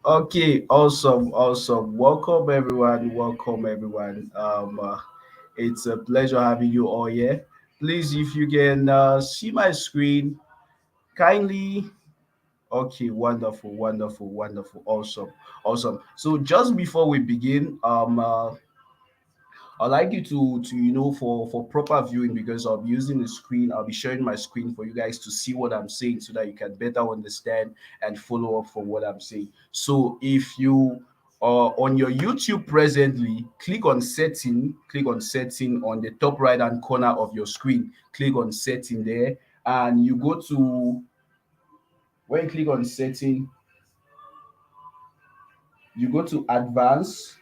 Okay, awesome, awesome. Welcome everyone. Welcome everyone. It's a pleasure having you all here. Please, if you can see my screen, kindly. Okay, wonderful, wonderful, wonderful, awesome, awesome. So just before we begin, I'd like you to for proper viewing because I'll be using the screen. I'll be sharing my screen for you guys to see what I'm saying so that you can better understand and follow up for what I'm saying. So if you are on your YouTube presently, click on setting on the top right hand corner of your screen. Click on setting there, and you go to when you click on setting, you go to advanced,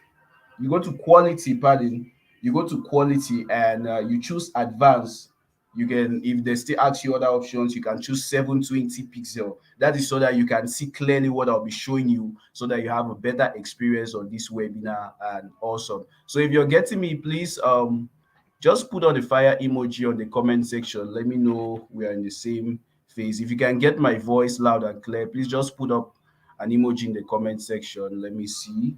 you go to quality, pardon, you go to quality and you choose advanced. You can, if they still ask you other options, you can choose 720 pixel. That is so that you can see clearly what I'll be showing you, so that you have a better experience on this webinar. And awesome. So if you're getting me, please just put on the fire emoji on the comment section. Let me know we are in the same phase. If you can get my voice loud and clear, please just put up an emoji in the comment section. Let me see.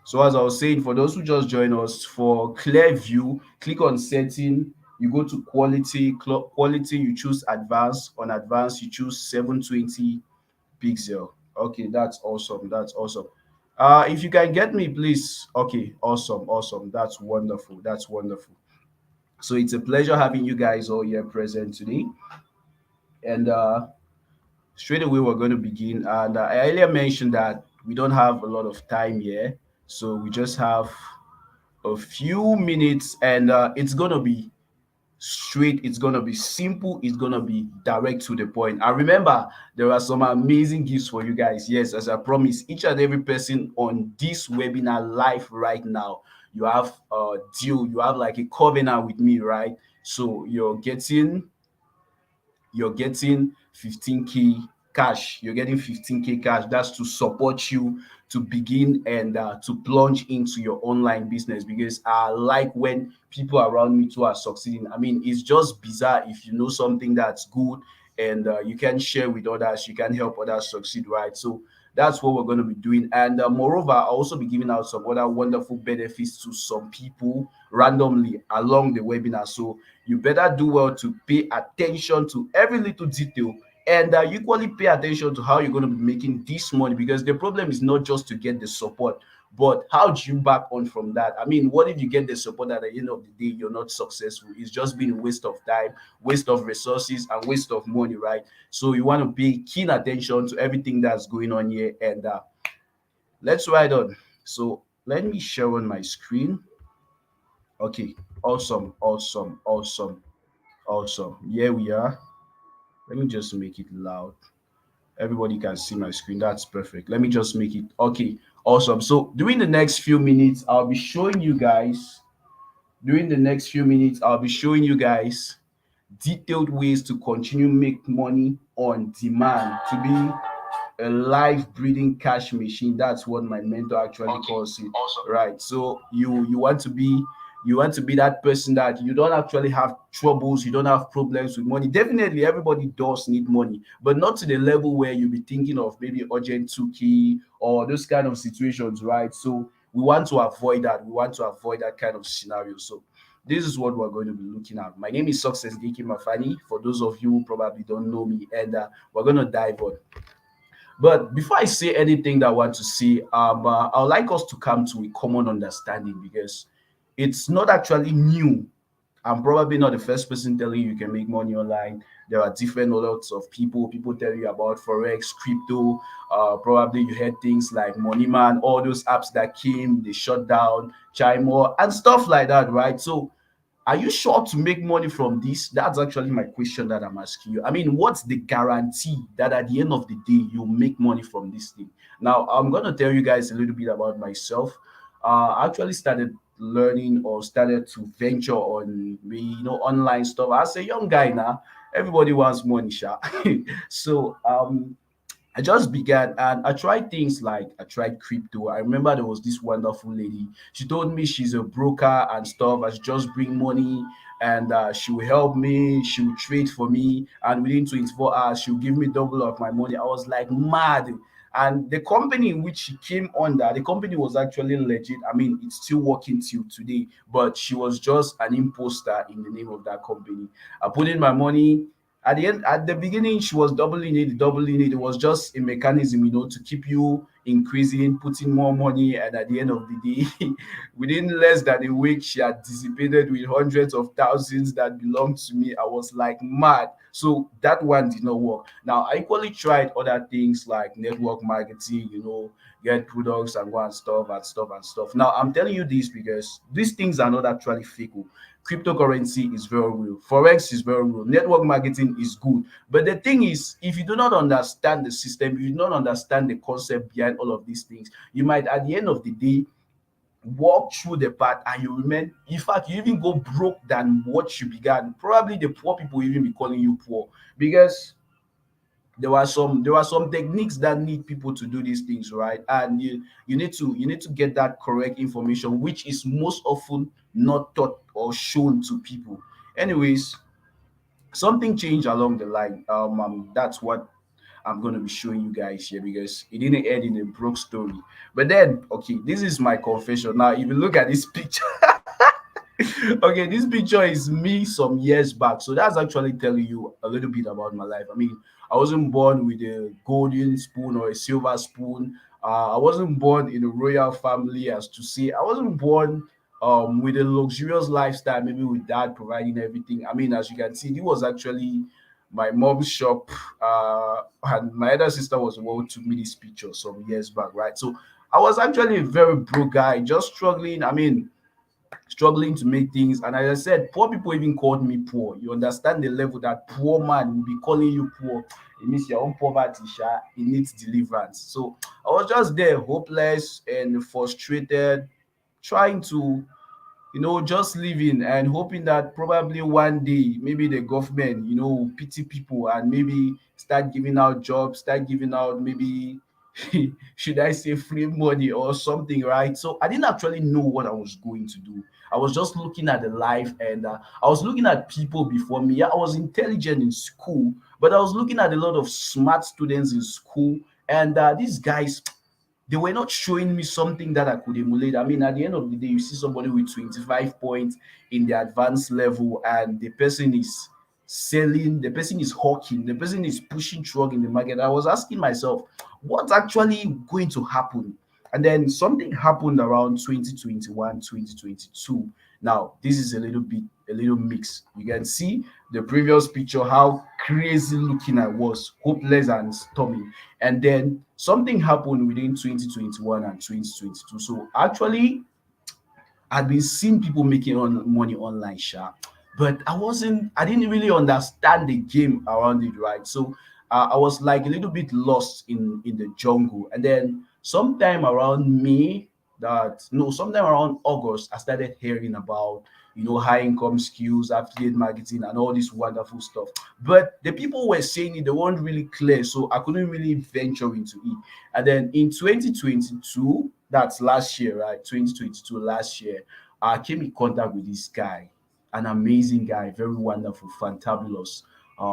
So as I was saying, for those who just join us, for clear view, click on setting. You go to quality. Quality, you choose advanced. On advanced, you choose 720 pixel. Okay, that's awesome. That's awesome. If you can get me, please. Okay, awesome, awesome. That's wonderful. That's wonderful. So it's a pleasure having you guys all here present today. And straight away, we're going to begin. And I earlier mentioned that we don't have a lot of time here, so we just have a few minutes, and it's gonna be straight, it's gonna be simple, it's gonna be direct to the point. And remember, there are some amazing gifts for you guys. Yes, as I promised, each and every person on this webinar live right now, you have a deal, you have like a covenant with me, right? So you're getting 15K cash. You're getting 15K cash. That's to support you to begin and to plunge into your online business, because I like when people around me too are succeeding. I mean, it's just bizarre if you know something that's good and you can share with others, you can help others succeed, right? So that's what we're going to be doing. And moreover, I'll also be giving out some other wonderful benefits to some people randomly along the webinar. So you better do well to pay attention to every little detail, and equally pay attention to how you're going to be making this money, because the problem is not just to get the support, but how do you back on from that? I mean, what if you get the support at the end of the day you're not successful? It's just been a waste of time, waste of resources, and waste of money, right? So you want to pay keen attention to everything that's going on here, and let's ride on. So let me share on my screen. Okay, awesome, awesome, awesome. Awesome. Here we are. Let me just make it loud. Everybody can see my screen. That's perfect. Let me just make it okay. Awesome. So during the next few minutes, I'll be showing you guys. During the next few minutes, I'll be showing you guys detailed ways to continue make money on demand, to be a live breathing cash machine. That's what my mentor actually calls it. Awesome. Right. So you want to be that person that you don't actually have troubles, you don't have problems with money. Definitely everybody does need money, but not to the level where you'll be thinking of maybe urgent 2K or those kind of situations, right? So we want to avoid that. We want to avoid that kind of scenario. So this is what we're going to be looking at. My name is Success Geki Mafani, for those of you who probably don't know me, and we're going to dive on. But before I say anything that I want to say, I would like us to come to a common understanding, because it's not actually new. I'm probably not the first person telling you you can make money online. There are different lots of people. People tell you about forex, crypto. Probably you heard things like Money Man, all those apps that came, they shut down, Chimo, and stuff like that, right? So are you sure to make money from this? That's actually my question that I'm asking you. I mean, what's the guarantee that at the end of the day you'll make money from this thing? Now, I'm gonna tell you guys a little bit about myself. I actually started learning or started to venture on online stuff as a young guy now. Everybody wants money, sha. So I just began and I tried things like I tried crypto. I remember there was this wonderful lady. She told me she's a broker and stuff. I should just bring money and she will help me. She will trade for me, and within 24 hours, she'll give me double of my money. I was like mad. And the company in which she came under, the company was actually legit. I mean, it's still working till today, but she was just an imposter in the name of that company. I put in my money. At the end, at the beginning, she was doubling it. It was just a mechanism, to keep you increasing, putting more money. And at the end of the day, within less than a week, she had dissipated with hundreds of thousands that belonged to me. I was like mad. So that one did not work. Now, I equally tried other things like network marketing, get products and go and stuff and stuff and stuff. Now, I'm telling you this because these things are not actually fake. Oh. Cryptocurrency is very real. Forex is very real. Network marketing is good. But the thing is, if you do not understand the system, if you do not understand the concept behind all of these things, you might, at the end of the day, walk through the path and you remain, in fact, you even go broke than what you began. Probably the poor people will even be calling you poor because there were some techniques that need people to do these things, right? And you need to get that correct information, which is most often not taught or shown to people. Anyways, something changed along the line. That's what I'm going to be showing you guys here because it didn't end in a broke story. But then, okay, this is my confession. Now, if you look at this picture, okay, this picture is me some years back. So that's actually telling you a little bit about my life. I mean, I wasn't born with a golden spoon or a silver spoon. I wasn't born in a royal family, as to say. I wasn't born with a luxurious lifestyle, maybe with dad providing everything. I mean, as you can see, it was actually my mom's shop, and my other sister was the one who took me this picture some years back, right? So I was actually a very broke guy, just struggling. I mean, struggling to make things. And as I said, poor people even called me poor. You understand the level that poor man will be calling you poor. It means your own poverty, sha, it needs deliverance. So I was just there, hopeless and frustrated, trying to, just living and hoping that probably one day maybe the government, will pity people and maybe start giving out jobs, start giving out maybe should I say free money or something, right? So I didn't actually know what I was going to do. I was just looking at the life and I was looking at people before me. Yeah, I was intelligent in school, but I was looking at a lot of smart students in school, and these guys, they were not showing me something that I could emulate. I mean, at the end of the day, you see somebody with 25 points in the advanced level, and the person is selling, the person is hawking, the person is pushing drug in the market. I was asking myself, what's actually going to happen? And then something happened around 2021, 2022. Now, this is a little mix. You can see the previous picture, how crazy looking I was, hopeless and stormy. And then something happened within 2021 and 2022. So actually, I'd been seeing people making money online, sha, but I didn't really understand the game around it, right? So I was like a little bit lost in the jungle. And then sometime around August, I started hearing about, high income skills, affiliate marketing, and all this wonderful stuff. But the people were saying it, they weren't really clear, so I couldn't really venture into it. And then in 2022, that's last year, right? 2022, last year, I came in contact with this guy, an amazing guy, very wonderful, fantabulous.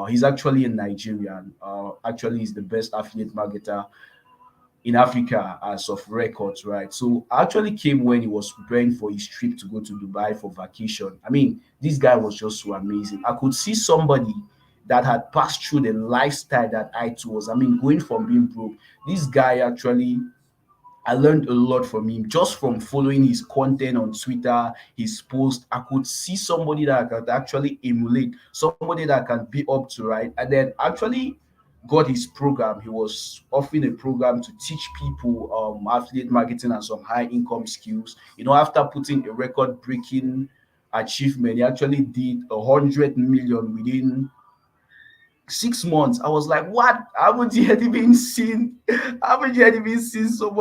He's actually a Nigerian. Actually, he's the best affiliate marketer in Africa as of records, right? So I actually came when he was preparing for his trip to go to Dubai for vacation. I mean, this guy was just so amazing. I could see somebody that had passed through the lifestyle that I too was. I mean, going from being broke, this guy actually, I learned a lot from him just from following his content on Twitter, his post. I could see somebody that I could actually emulate, somebody that I can be up to, right? And then actually got his program. He was offering a program to teach people affiliate marketing and some high income skills. After putting a record breaking achievement, he actually did 100 million within 6 months. I was like, what? I haven't yet even seen so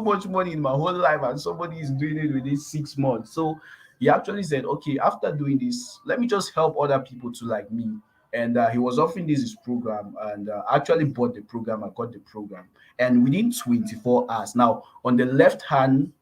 much money in my whole life, and somebody is doing it within 6 months. So he actually said, okay, after doing this, let me just help other people to like me. And he was offering this his program, and I actually bought the program. I got the program, and within 24 hours. Now, on the left hand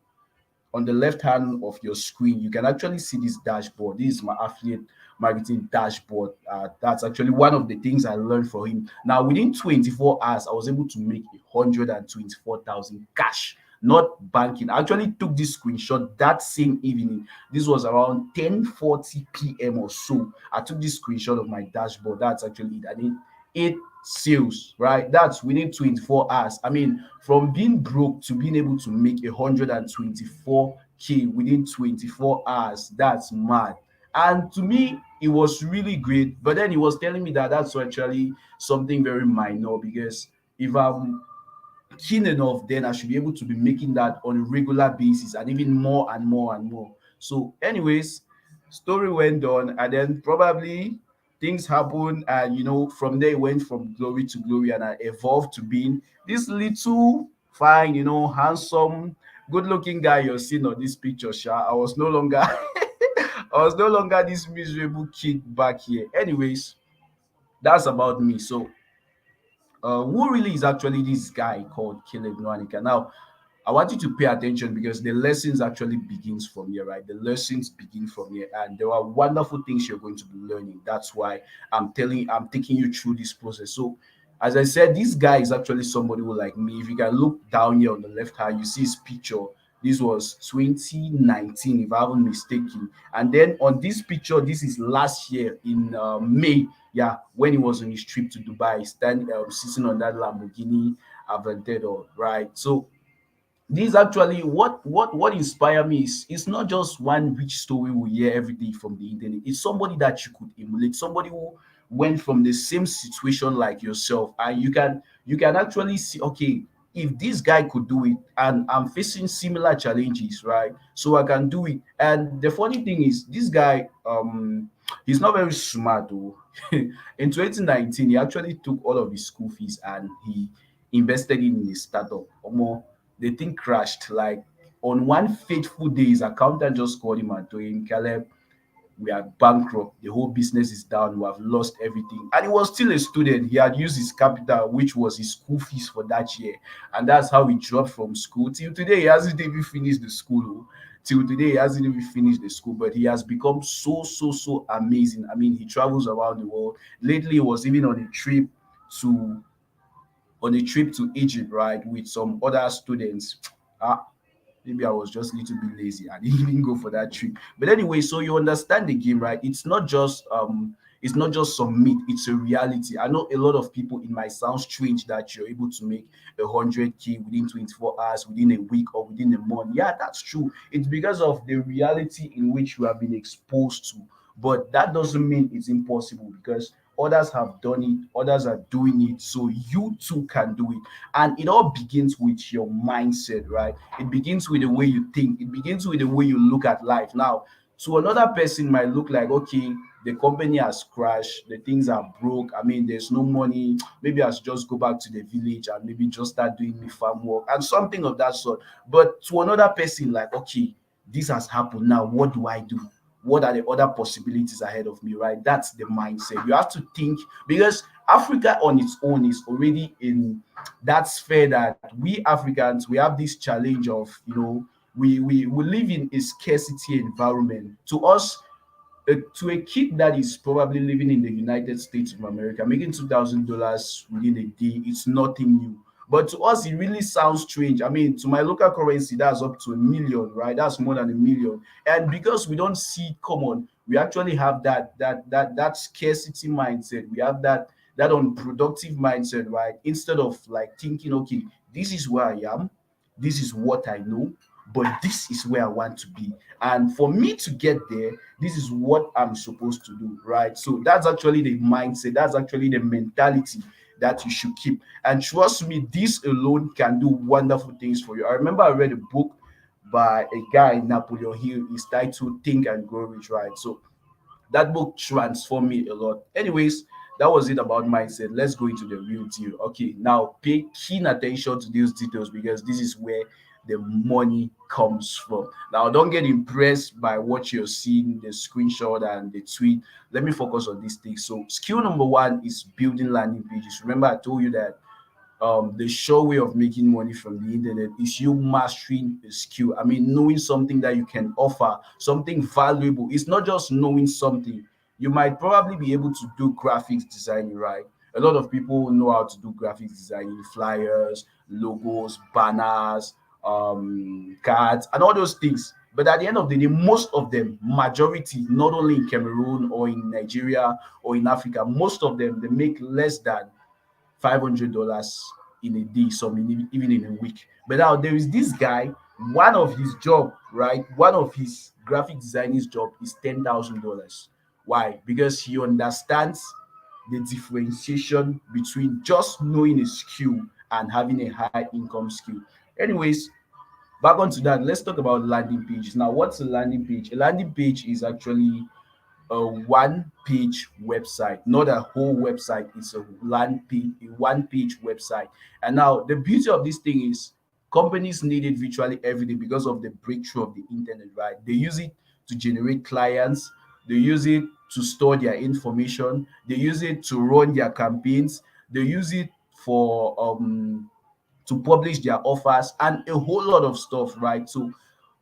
on the left hand of your screen, you can actually see this dashboard. This is my affiliate marketing dashboard. That's actually one of the things I learned from him. Now, within 24 hours, I was able to make 124,000 cash, not banking. I actually took this screenshot that same evening. This was around 10:40 p.m. or so. I took this screenshot of my dashboard. That's actually it. I did 8 sales, right? That's within 24 hours. I mean, from being broke to being able to make 124K within 24 hours, that's mad. And to me, it was really great. But then he was telling me that that's actually something very minor, because if I'm keen enough, then I should be able to be making that on a regular basis, and even more and more and more. So, anyways, story went on, and then probably things happened, and from there it went from glory to glory, and I evolved to being this little fine, handsome, good-looking guy you're seeing on this picture. Sha, I was no longer, I was no longer this miserable kid back here. Anyways, that's about me. So, who really is actually this guy called Caleb Nwanika? Now, I want you to pay attention, because the lessons actually begins from here, right? The lessons begin from here, and there are wonderful things you're going to be learning. That's why I'm taking you through this process. So, as I said, this guy is actually somebody who, like me, if you can look down here on the left hand, you see his picture. This was 2019, if I haven't mistaken. And then on this picture, this is last year in May, yeah, when he was on his trip to Dubai, sitting on that Lamborghini Aventador, right? So this actually what inspired me is, it's not just one rich story we hear every day from the internet. It's somebody that you could emulate, somebody who went from the same situation like yourself, and you can actually see, okay, if this guy could do it, and I'm facing similar challenges, right, so I can do it. And the funny thing is, this guy, he's not very smart though. In 2019, he actually took all of his school fees and he invested in a startup. Omo, the thing crashed. Like, on one fateful day, his accountant just called him and told him, Caleb, we are bankrupt. The whole business is down. We have lost everything. And he was still a student. He had used his capital, which was his school fees for that year. And that's how he dropped from school. Till today, he hasn't even finished the school. Oh. Till today, he hasn't even finished the school, but he has become so, so, so amazing. I mean, he travels around the world. Lately, he was even to on a trip to Egypt, right, with some other students. Ah, maybe I was just a little bit lazy. I didn't even go for that trip. But anyway, so you understand the game, right? It's not just some myth, it's a reality. I know a lot of people, it might sound strange that you're able to make 100K within 24 hours, within a week, or within a month. Yeah, that's true. It's because of the reality in which you have been exposed to. But that doesn't mean it's impossible, because others have done it, others are doing it, so you too can do it. And it all begins with your mindset, right? It begins with the way you think, it begins with the way you look at life. Now, to another person might look like, okay, the company has crashed, the things are broke, I mean, there's no money, maybe I should just go back to the village and maybe just start doing me farm work and something of that sort. But to another person, like, okay, this has happened, now what do I do? What are the other possibilities ahead of me, right? That's the mindset. You have to think, because Africa on its own is already in that sphere that we Africans, we have this challenge of, we live in a scarcity environment. To us, to a kid that is probably living in the United States of America, making $2,000 within a day, it's nothing new. But to us, it really sounds strange. I mean, to my local currency, that's up to 1 million, right? That's more than 1 million. And because we don't see it common, we actually have that scarcity mindset. We have that unproductive mindset, right? Instead of like thinking, okay, this is where I am, this is what I know, but this is where I want to be. And for me to get there, this is what I'm supposed to do, right? So that's actually the mindset, that's actually the mentality that you should keep. And trust me, this alone can do wonderful things for you. I remember I read a book by a guy, Napoleon Hill, is titled Think and Grow Rich, right? So that book transformed me a lot. Anyways, that was it about mindset. Let's go into the real deal. Okay, now pay keen attention to these details, because this is where the money comes from. Now, don't get impressed by what you're seeing, the screenshot and the tweet. Let me focus on these things. So, skill number one is building landing pages. Remember, I told you that the sure way of making money from the internet is you mastering a skill. I mean, knowing something that you can offer, something valuable. It's not just knowing something. You might probably be able to do graphics designing, right? A lot of people know how to do graphics designing, flyers, logos, banners, cards, and all those things. But at the end of the day, most of them, majority, not only in Cameroon or in Nigeria or in Africa, most of them they make less than $500 in a day, some even in a week. But now there is this guy, one of his job, right? One of his graphic designing's job is $10,000. Why? Because he understands the differentiation between just knowing a skill and having a high income skill. Anyways, back onto that, let's talk about landing pages. Now, what's a landing page? A landing page is actually a one page website, not a whole website. It's a land page, a one page website. And now the beauty of this thing is companies need it virtually every day because of the breakthrough of the internet, right? They use it to generate clients, they use it to store their information, they use it to run their campaigns, they use it for to publish their offers and a whole lot of stuff, right? So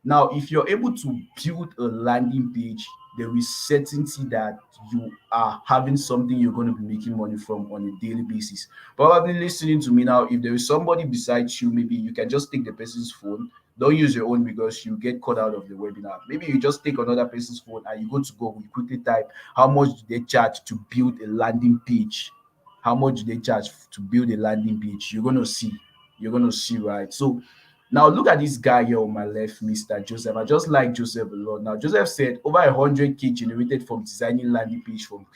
now, if you're able to build a landing page, there is certainty that you are having something you're going to be making money from on a daily basis. Probably listening to me now, if there is somebody beside you, maybe you can just take the person's phone. Don't use your own because you get caught out of the webinar. Maybe you just take another person's phone and you go to Google, you quickly type how much do they charge to build a landing page. How much do they charge to build a landing page? You're going to see. You're going to see, right? So now look at this guy here on my left, Mr. Joseph. I just like Joseph a lot. Now Joseph said over 100K generated from designing landing page from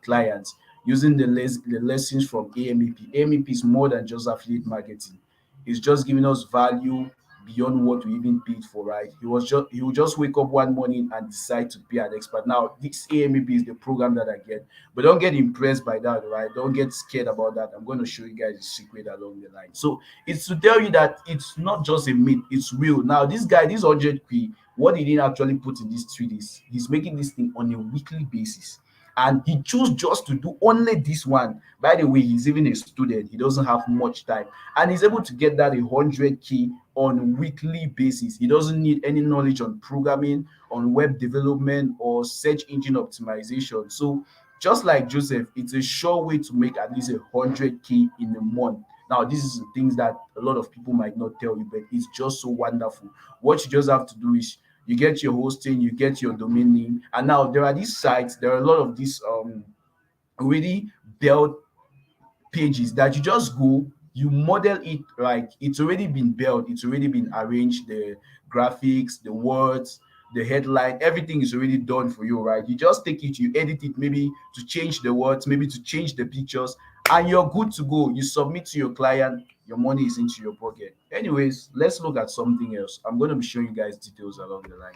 clients using the lessons from AMEP. AMEP is more than just affiliate marketing. It's just giving us value beyond what we even paid for, right? He will just wake up one morning and decide to be an expert. Now this AMEP is the program that I get, but don't get impressed by that, right? Don't get scared about that. I'm going to show you guys the secret along the line. So it's to tell you that it's not just a myth, it's real. Now this guy, this 100K, what he didn't actually put in this tweet is he's making this thing on a weekly basis, and he chose just to do only this one. By the way, he's even a student, he doesn't have much time, and he's able to get that 100K on weekly basis. He doesn't need any knowledge on programming, on web development, or search engine optimization. So just like Joseph, it's a sure way to make at least 100K in a month. Now, this is the things that a lot of people might not tell you, but it's just so wonderful. What you just have to do is you get your hosting, you get your domain name, and now there are these sites, there are a lot of these already built pages that you just go, you model it, like it's already been built, it's already been arranged, the graphics, the words, the headline, everything is already done for you, right? You just take it, you edit it, maybe to change the words, maybe to change the pictures, and you're good to go. You submit to your client, your money is into your pocket. Anyways, let's look at something else. I'm going to be showing you guys details along the line.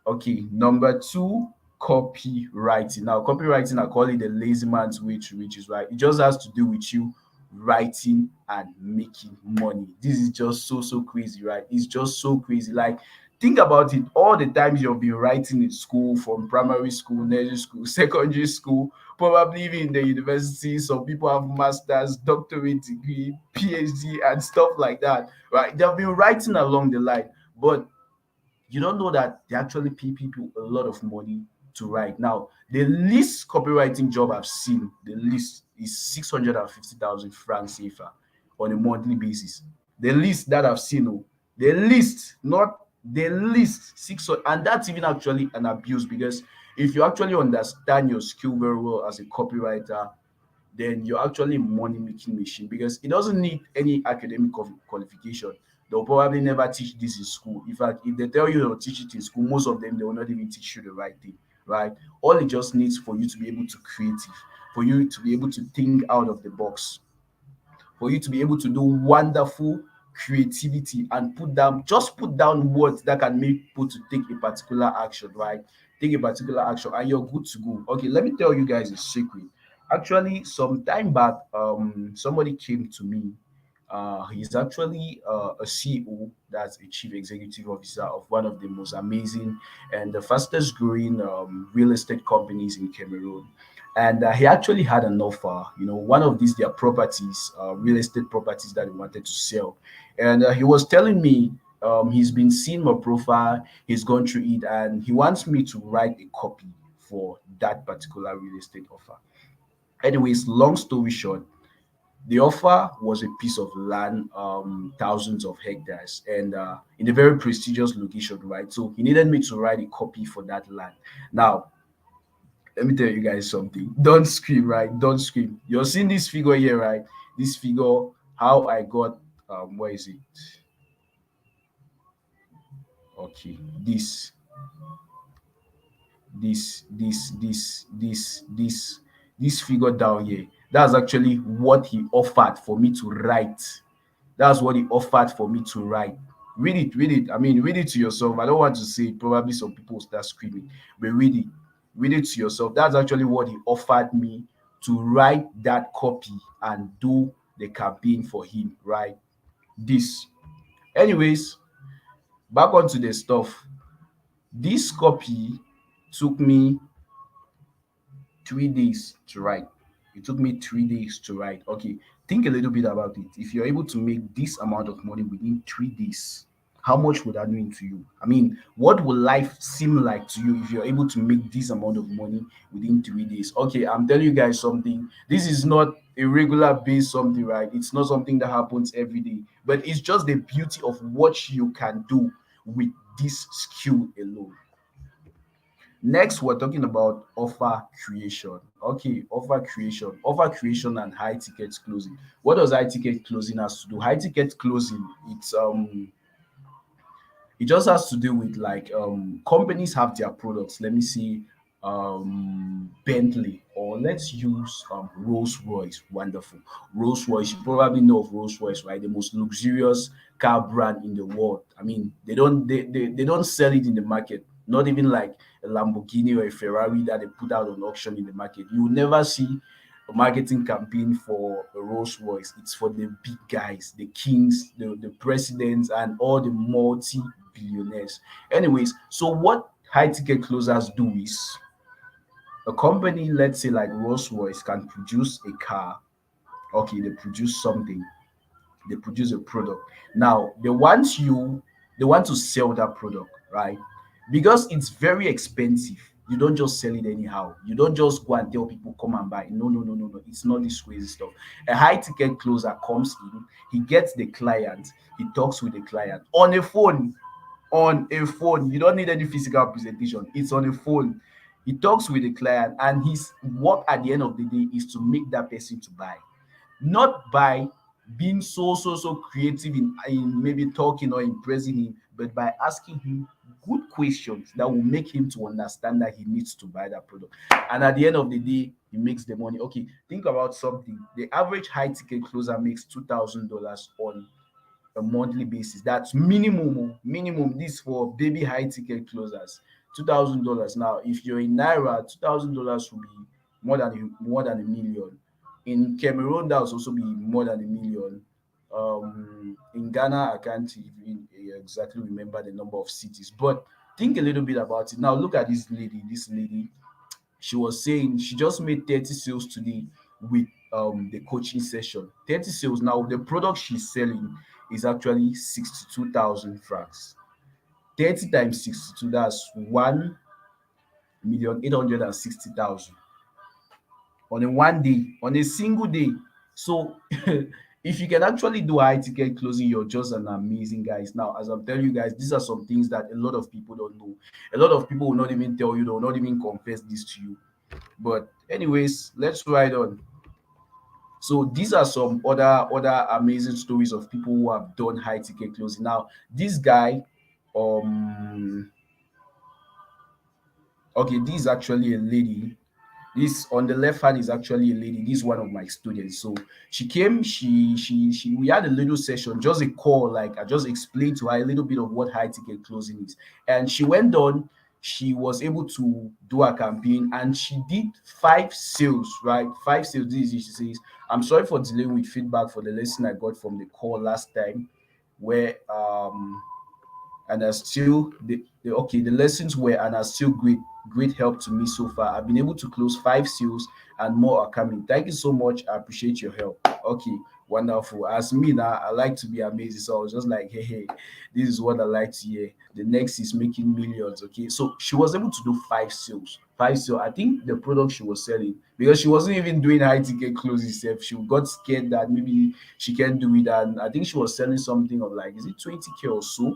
Okay, number two, copywriting. Now, copywriting, I call it the lazy man's way to riches, right? It just has to do with you writing and making money. This is just so crazy, right? It's just so crazy. Like, think about it. All the times you've been writing in school, from primary school, nursery school, secondary school, probably even in the university. Some people have masters, doctorate degree, PhD, and stuff like that, right? They've been writing along the line, but you don't know that they actually pay people a lot of money to write. Now, the least copywriting job I've seen, the least is 650,000 francs CFA on a monthly basis. The least that I've seen, oh, the least, not the least, 600, and that's even actually an abuse because if you actually understand your skill very well as a copywriter, then you're actually a money making machine because it doesn't need any academic qualification. They'll probably never teach this in school. In fact, if they tell you they'll teach it in school, most of them they will not even teach you the right thing, right? All it just needs for you to be able to creative, for you to be able to think out of the box, for you to be able to do wonderful creativity and put down words that can make people to take a particular action, right? Take a particular action and you're good to go. Okay, let me tell you guys a secret. Actually, some time back, somebody came to me. He's actually a CEO, that's a chief executive officer of one of the most amazing and the fastest growing real estate companies in Cameroon. and he actually had an offer. One of these their properties, real estate properties that he wanted to sell, and he was telling me he's been seeing my profile, he's gone through it, and he wants me to write a copy for that particular real estate offer. Anyways, long story short, the offer was a piece of land, thousands of hectares, and in a very prestigious location, right? So he needed me to write a copy for that land. Now, let me tell you guys something. Don't scream, right? Don't scream. You're seeing this figure here, right? This figure, how I got, where is it? Okay, this figure down here. That's actually what he offered for me to write. That's what he offered for me to write. Read it, read it. I mean, read it to yourself. I don't want to say it. Probably some people will start screaming, but read it. Read it to yourself. That's actually what he offered me to write that copy and do the campaign for him, right? This. Anyways, back onto the stuff. This copy took me 3 days to write. It took me 3 days to write. Okay, think a little bit about it. If you're able to make this amount of money within 3 days, how much would that mean to you? I mean, what will life seem like to you if you're able to make this amount of money within 3 days? Okay, I'm telling you guys something. This is not a regular base something, right? It's not something that happens every day, but it's just the beauty of what you can do with this skill alone. Next, we're talking about offer creation. Okay, offer creation and high ticket closing. What does high ticket closing has to do? High ticket closing, it just has to do with like companies have their products. Let me see, Bentley, or let's use Rolls Royce. Wonderful, Rolls Royce. You probably know of Rolls Royce, right? The most luxurious car brand in the world. I mean, they don't sell it in the market. Not even like a Lamborghini or a Ferrari that they put out on auction in the market. You will never see a marketing campaign for a Rolls Royce. It's for the big guys, the kings, the presidents, and all the multi billionaires. Anyways, so what high ticket closers do is a company, let's say like Rolls Royce, can produce a car. Okay, they produce something, they produce a product. Now they want to sell that product, right? Because it's very expensive. You don't just sell it anyhow. You don't just go and tell people come and buy. No, no, no, no, no. It's not this crazy stuff. A high ticket closer comes in, he gets the client, he talks with the client on a phone. On a phone. You don't need any physical presentation. It's on a phone. He talks with the client, and his work at the end of the day is to make that person to buy, not by being so creative in maybe talking or impressing him, but by asking him good questions that will make him to understand that he needs to buy that product. And at the end of the day, he makes the money. Okay, think about something. The average high ticket closer makes $2,000 on a monthly basis. That's minimum. Minimum. This for baby high ticket closers. $2,000. Now, if you're in Naira, $2,000 will be more than a million. In Cameroon, that will also be more than a million. In Ghana, I can't even exactly remember the number of cities, but think a little bit about it. Now, look at this lady. This lady, she was saying she just made 30 sales today with the coaching session. 30 sales. Now the product she's selling is actually 62,000 francs. 30 times 62, that's 1,860,000 on a one day, on a single day. So if you can actually do high ticket closing, you're just an amazing guys. Now, as I'm telling you guys, these are some things that a lot of people don't know. A lot of people will not even tell you, they will not even confess this to you. But anyways, let's ride on. So these are some other amazing stories of people who have done high ticket closing. Now, this guy, um, okay, this is actually a lady. This on the left hand is actually a lady. This is one of my students. So she came, she we had a little session, just a call, like I just explained to her a little bit of what high ticket closing is. And she went on, she was able to do a campaign and she did 5 sales, right? 5 sales. This is, she says, I'm sorry for delaying with feedback for the lesson I got from the call last time, where and are still okay. The lessons were and are still great help to me so far. I've been able to close 5 sales and more are coming. Thank you so much. I appreciate your help. Okay, wonderful. As me now, I like to be amazing. So I was just like, hey, this is what I like to hear. The next is making millions. Okay. So she was able to do 5 sales. 5 sales. I think the product she was selling, because she wasn't even doing high ticket closing herself. She got scared that maybe she can't do it. And I think she was selling something of like, is it 20K or so?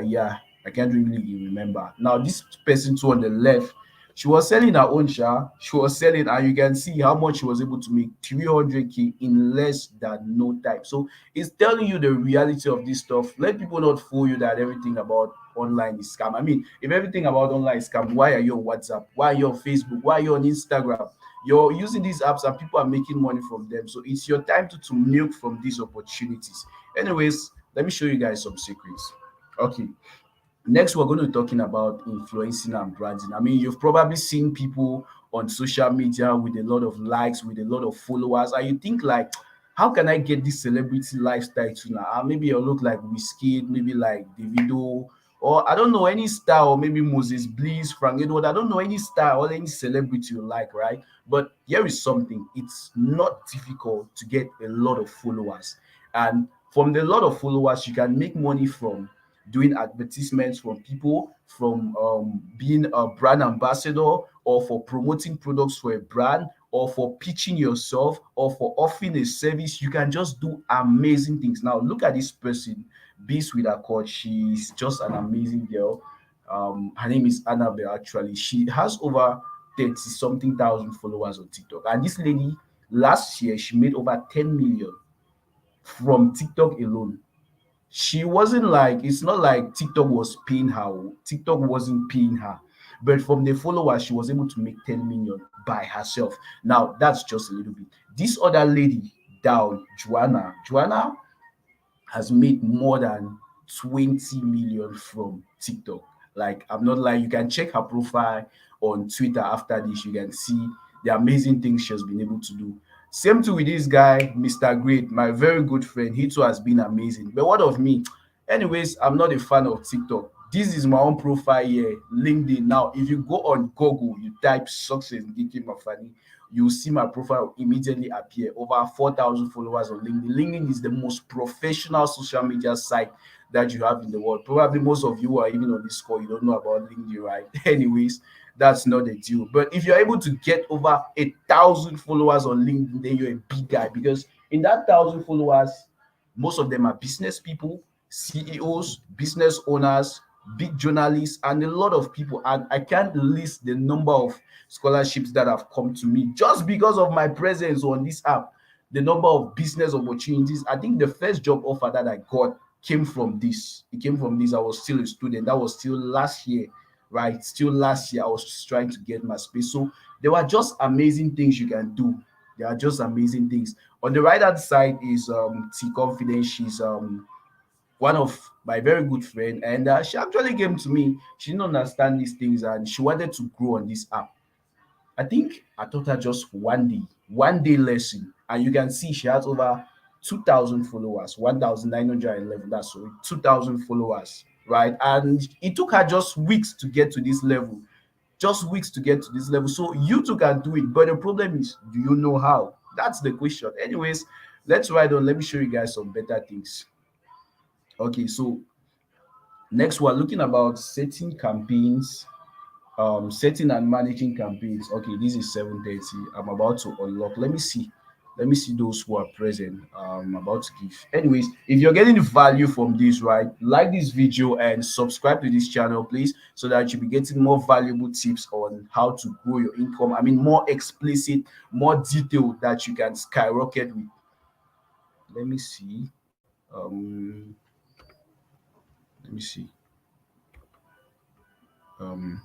Yeah, I can't really remember. Now, this person too on the left, she was selling her own share. She was selling, and you can see how much she was able to make 300K in less than no time. So it's telling you the reality of this stuff. Let people not fool you that everything about online is scam. I mean, if everything about online is scam, why are you on WhatsApp? Why are you on Facebook? Why are you on Instagram? You're using these apps and people are making money from them. So it's your time to milk from these opportunities. Anyways, let me show you guys some secrets. Okay. Next, we're going to be talking about influencing and branding. I mean, you've probably seen people on social media with a lot of likes, with a lot of followers, and you think like, how can I get this celebrity lifestyle too now? Maybe you look like Whiskey, maybe like Davido, or I don't know any star, or maybe Moses Bliss, Frank Edward. I don't know any star or any celebrity you like, right? But here is something: it's not difficult to get a lot of followers, and from the lot of followers, you can make money from doing advertisements from people, from being a brand ambassador, or for promoting products for a brand, or for pitching yourself, or for offering a service. You can just do amazing things. Now look at this person, Beast with her coach. She's just an amazing girl. Her name is Annabelle. Actually, she has over 30 something thousand followers on TikTok, and this lady, last year she made over 10 million from TikTok alone. She wasn't like, it's not like TikTok was paying her. TikTok wasn't paying her. But from the followers, she was able to make 10 million by herself. Now, that's just a little bit. This other lady down, Joanna has made more than 20 million from TikTok. Like, I'm not lying, you can check her profile on Twitter after this. You can see the amazing things she has been able to do. Same too with this guy, Mr. Great, my very good friend. He too has been amazing. But what of me? Anyways, I'm not a fan of TikTok. This is my own profile here, LinkedIn. Now, if you go on Google, you type success Giki Mafani, you'll see my profile immediately appear. Over 4,000 followers on LinkedIn. LinkedIn is the most professional social media site that you have in the world. Probably most of you who are even on this call, you don't know about LinkedIn, right? Anyways, that's not the deal. But if you're able to get over 1,000 followers on LinkedIn, then you're a big guy, because in that 1,000 followers, most of them are business people, CEOs, business owners, big journalists, and a lot of people. And I can't list the number of scholarships that have come to me just because of my presence on this app. The number of business opportunities. I think the first job offer that I got came from this. It came from this. I was still a student. That was still last year, right? Still last year, I was just trying to get my space. So there were just amazing things you can do. There are just amazing things. On the right hand side is T Confidence. She's one of my very good friend, and she actually came to me. She didn't understand these things, and she wanted to grow on this app. I think I taught her just 1 day lesson, and you can see she has over 2,000 followers, 1,911. That's sorry, 2,000 followers, right? And it took her just weeks to get to this level, just weeks to get to this level. So you too can do it, but the problem is, do you know how? That's the question. Anyways, let's ride on. Let me show you guys some better things. Okay, so next we're looking about setting campaigns, setting and managing campaigns. Okay, this is 7:30. I'm about to unlock. Let me see those who are present. I'm about to give. Anyways, if you're getting value from this, right, like this video and subscribe to this channel, please, so that you'll be getting more valuable tips on how to grow your income. I mean, more explicit, more detailed, that you can skyrocket with. Let me see. Um, let me see. Um,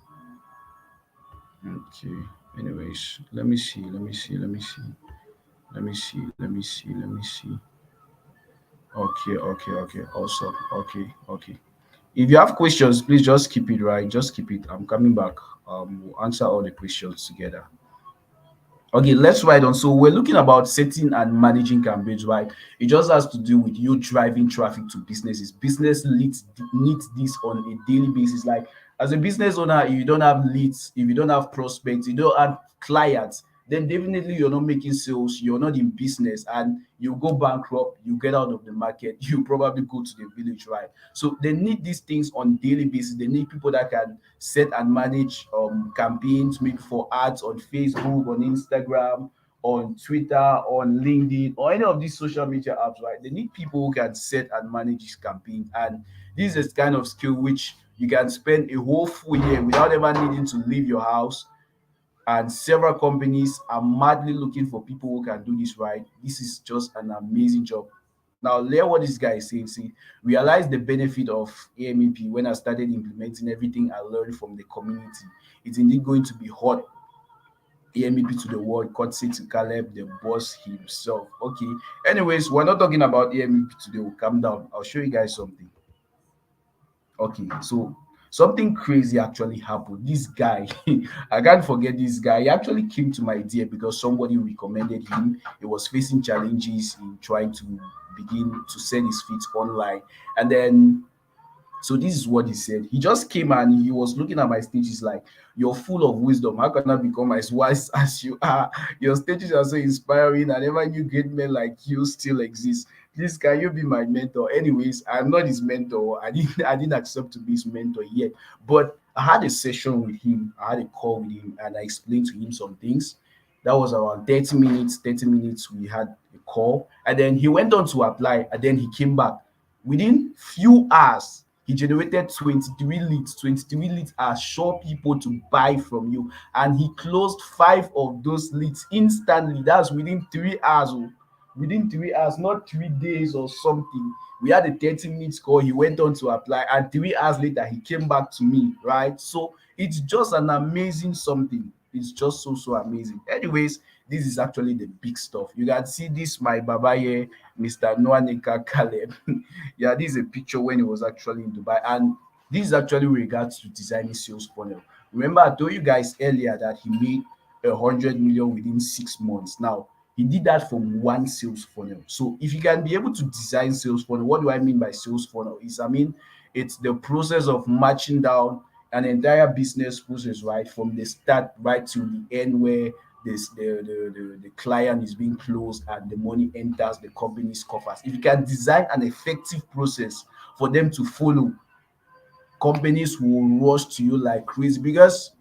okay. Anyways, let me see. Let me see. Let me see. Let me see. Let me see. Let me see. Okay, okay, okay. Awesome. Okay, okay. If you have questions, please just keep it right. Just keep it. I'm coming back. We'll answer all the questions together. Okay, let's ride on. So we're looking about setting and managing campaigns, right? It just has to do with you driving traffic to businesses. Business leads needs this on a daily basis. Like as a business owner, if you don't have leads, if you don't have prospects, you don't have clients, then definitely you're not making sales, you're not in business, and you go bankrupt, you get out of the market, you probably go to the village, right? So they need these things on daily basis. They need people that can set and manage campaigns, maybe for ads on Facebook, on Instagram, on Twitter, on LinkedIn, or any of these social media apps, right? They need people who can set and manage these campaigns. And this is kind of skill which you can spend a whole full year without ever needing to leave your house. And several companies are madly looking for people who can do this right. This is just an amazing job. Now, hear what this guy is saying. See, realize the benefit of AMEP when I started implementing everything I learned from the community. It's indeed going to be hot AMEP to the world, courtesy to Caleb, the boss himself. Okay. Anyways, we're not talking about AMEP today. We'll calm down. I'll show you guys something. Okay, so something crazy actually happened. This guy, I can't forget this guy. He actually came to my idea because somebody recommended him. He was facing challenges in trying to begin to sell his feet online. And then so this is what he said. He just came and he was looking at my stages like, "You're full of wisdom. How can I become as wise as you are? Your stages are so inspiring. I never knew great men like you still exist. Please, can you be my mentor?" Anyways, I'm not his mentor. I didn't accept to be his mentor yet. But I had a session with him. I had a call with him, and I explained to him some things. That was around 30 minutes. 30 minutes. We had a call, and then he went on to apply, and then he came back within few hours. He generated 23 leads. 23 leads are sure people to buy from you. And he closed five of those leads instantly. That's within 3 hours. Oh. Within 3 hours, not 3 days or something. We had a 30 minutes call. He went on to apply, and 3 hours later, he came back to me, right? So it's just an amazing something. It's just so amazing. Anyways, this is actually the big stuff. You can see this, my baba here, Mr. Noanika Caleb. Yeah, this is a picture when he was actually in Dubai, and this is actually with regards to designing sales funnel. Remember, I told you guys earlier that he made 100 million within 6 months. Now he did that from one sales funnel. So if you can be able to design sales funnel, what do I mean by sales funnel? I mean it's the process of matching down an entire business process, right, from the start right to the end, where the client is being closed and the money enters the company's coffers. If you can design an effective process for them to follow, companies will rush to you like crazy because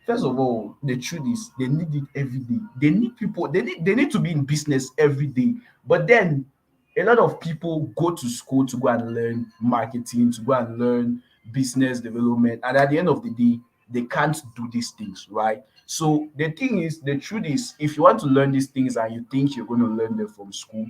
first of all, the truth is they need it every day. They need people, they need to be in business every day. But then a lot of people go to school to go and learn marketing, to go and learn business development, and at the end of the day, they can't do these things, right? So the thing is, the truth is, if you want to learn these things and you think you're going to learn them from school,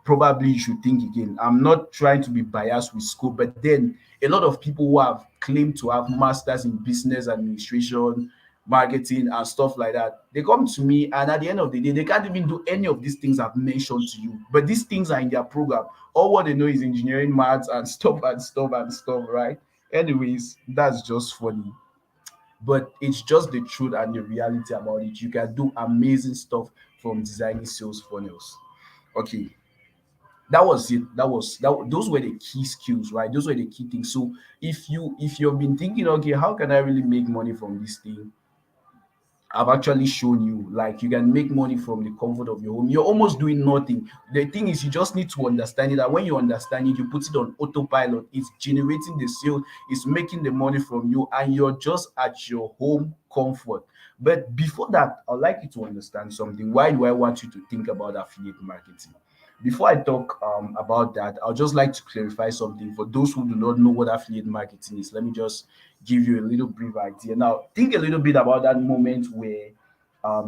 probably you should think again. I'm not trying to be biased with school, but then a lot of people who have claimed to have masters in business administration, marketing, and stuff like that, they come to me, and at the end of the day, they can't even do any of these things I've mentioned to you. But these things are in their program. All what they know is engineering, maths, and stuff and stuff and stuff, right? Anyways, that's just funny. But it's just the truth and the reality about it. You can do amazing stuff from designing sales funnels. Okay, that was it. Those were the key skills, right? Those were the key things. So if you've been thinking, okay, how can I really make money from this thing, I've actually shown you, like, you can make money from the comfort of your home. You're almost doing nothing. The thing is, you just need to understand it. That when you understand it, you put it on autopilot. It's generating the sale, it's making the money from you, and you're just at your home comfort. But before that, I'd like you to understand something. Why do I want you to think about affiliate marketing? Before I talk about that, I'd just like to clarify something for those who do not know what affiliate marketing is. Let me just give you a little brief idea. Now, think a little bit about that moment where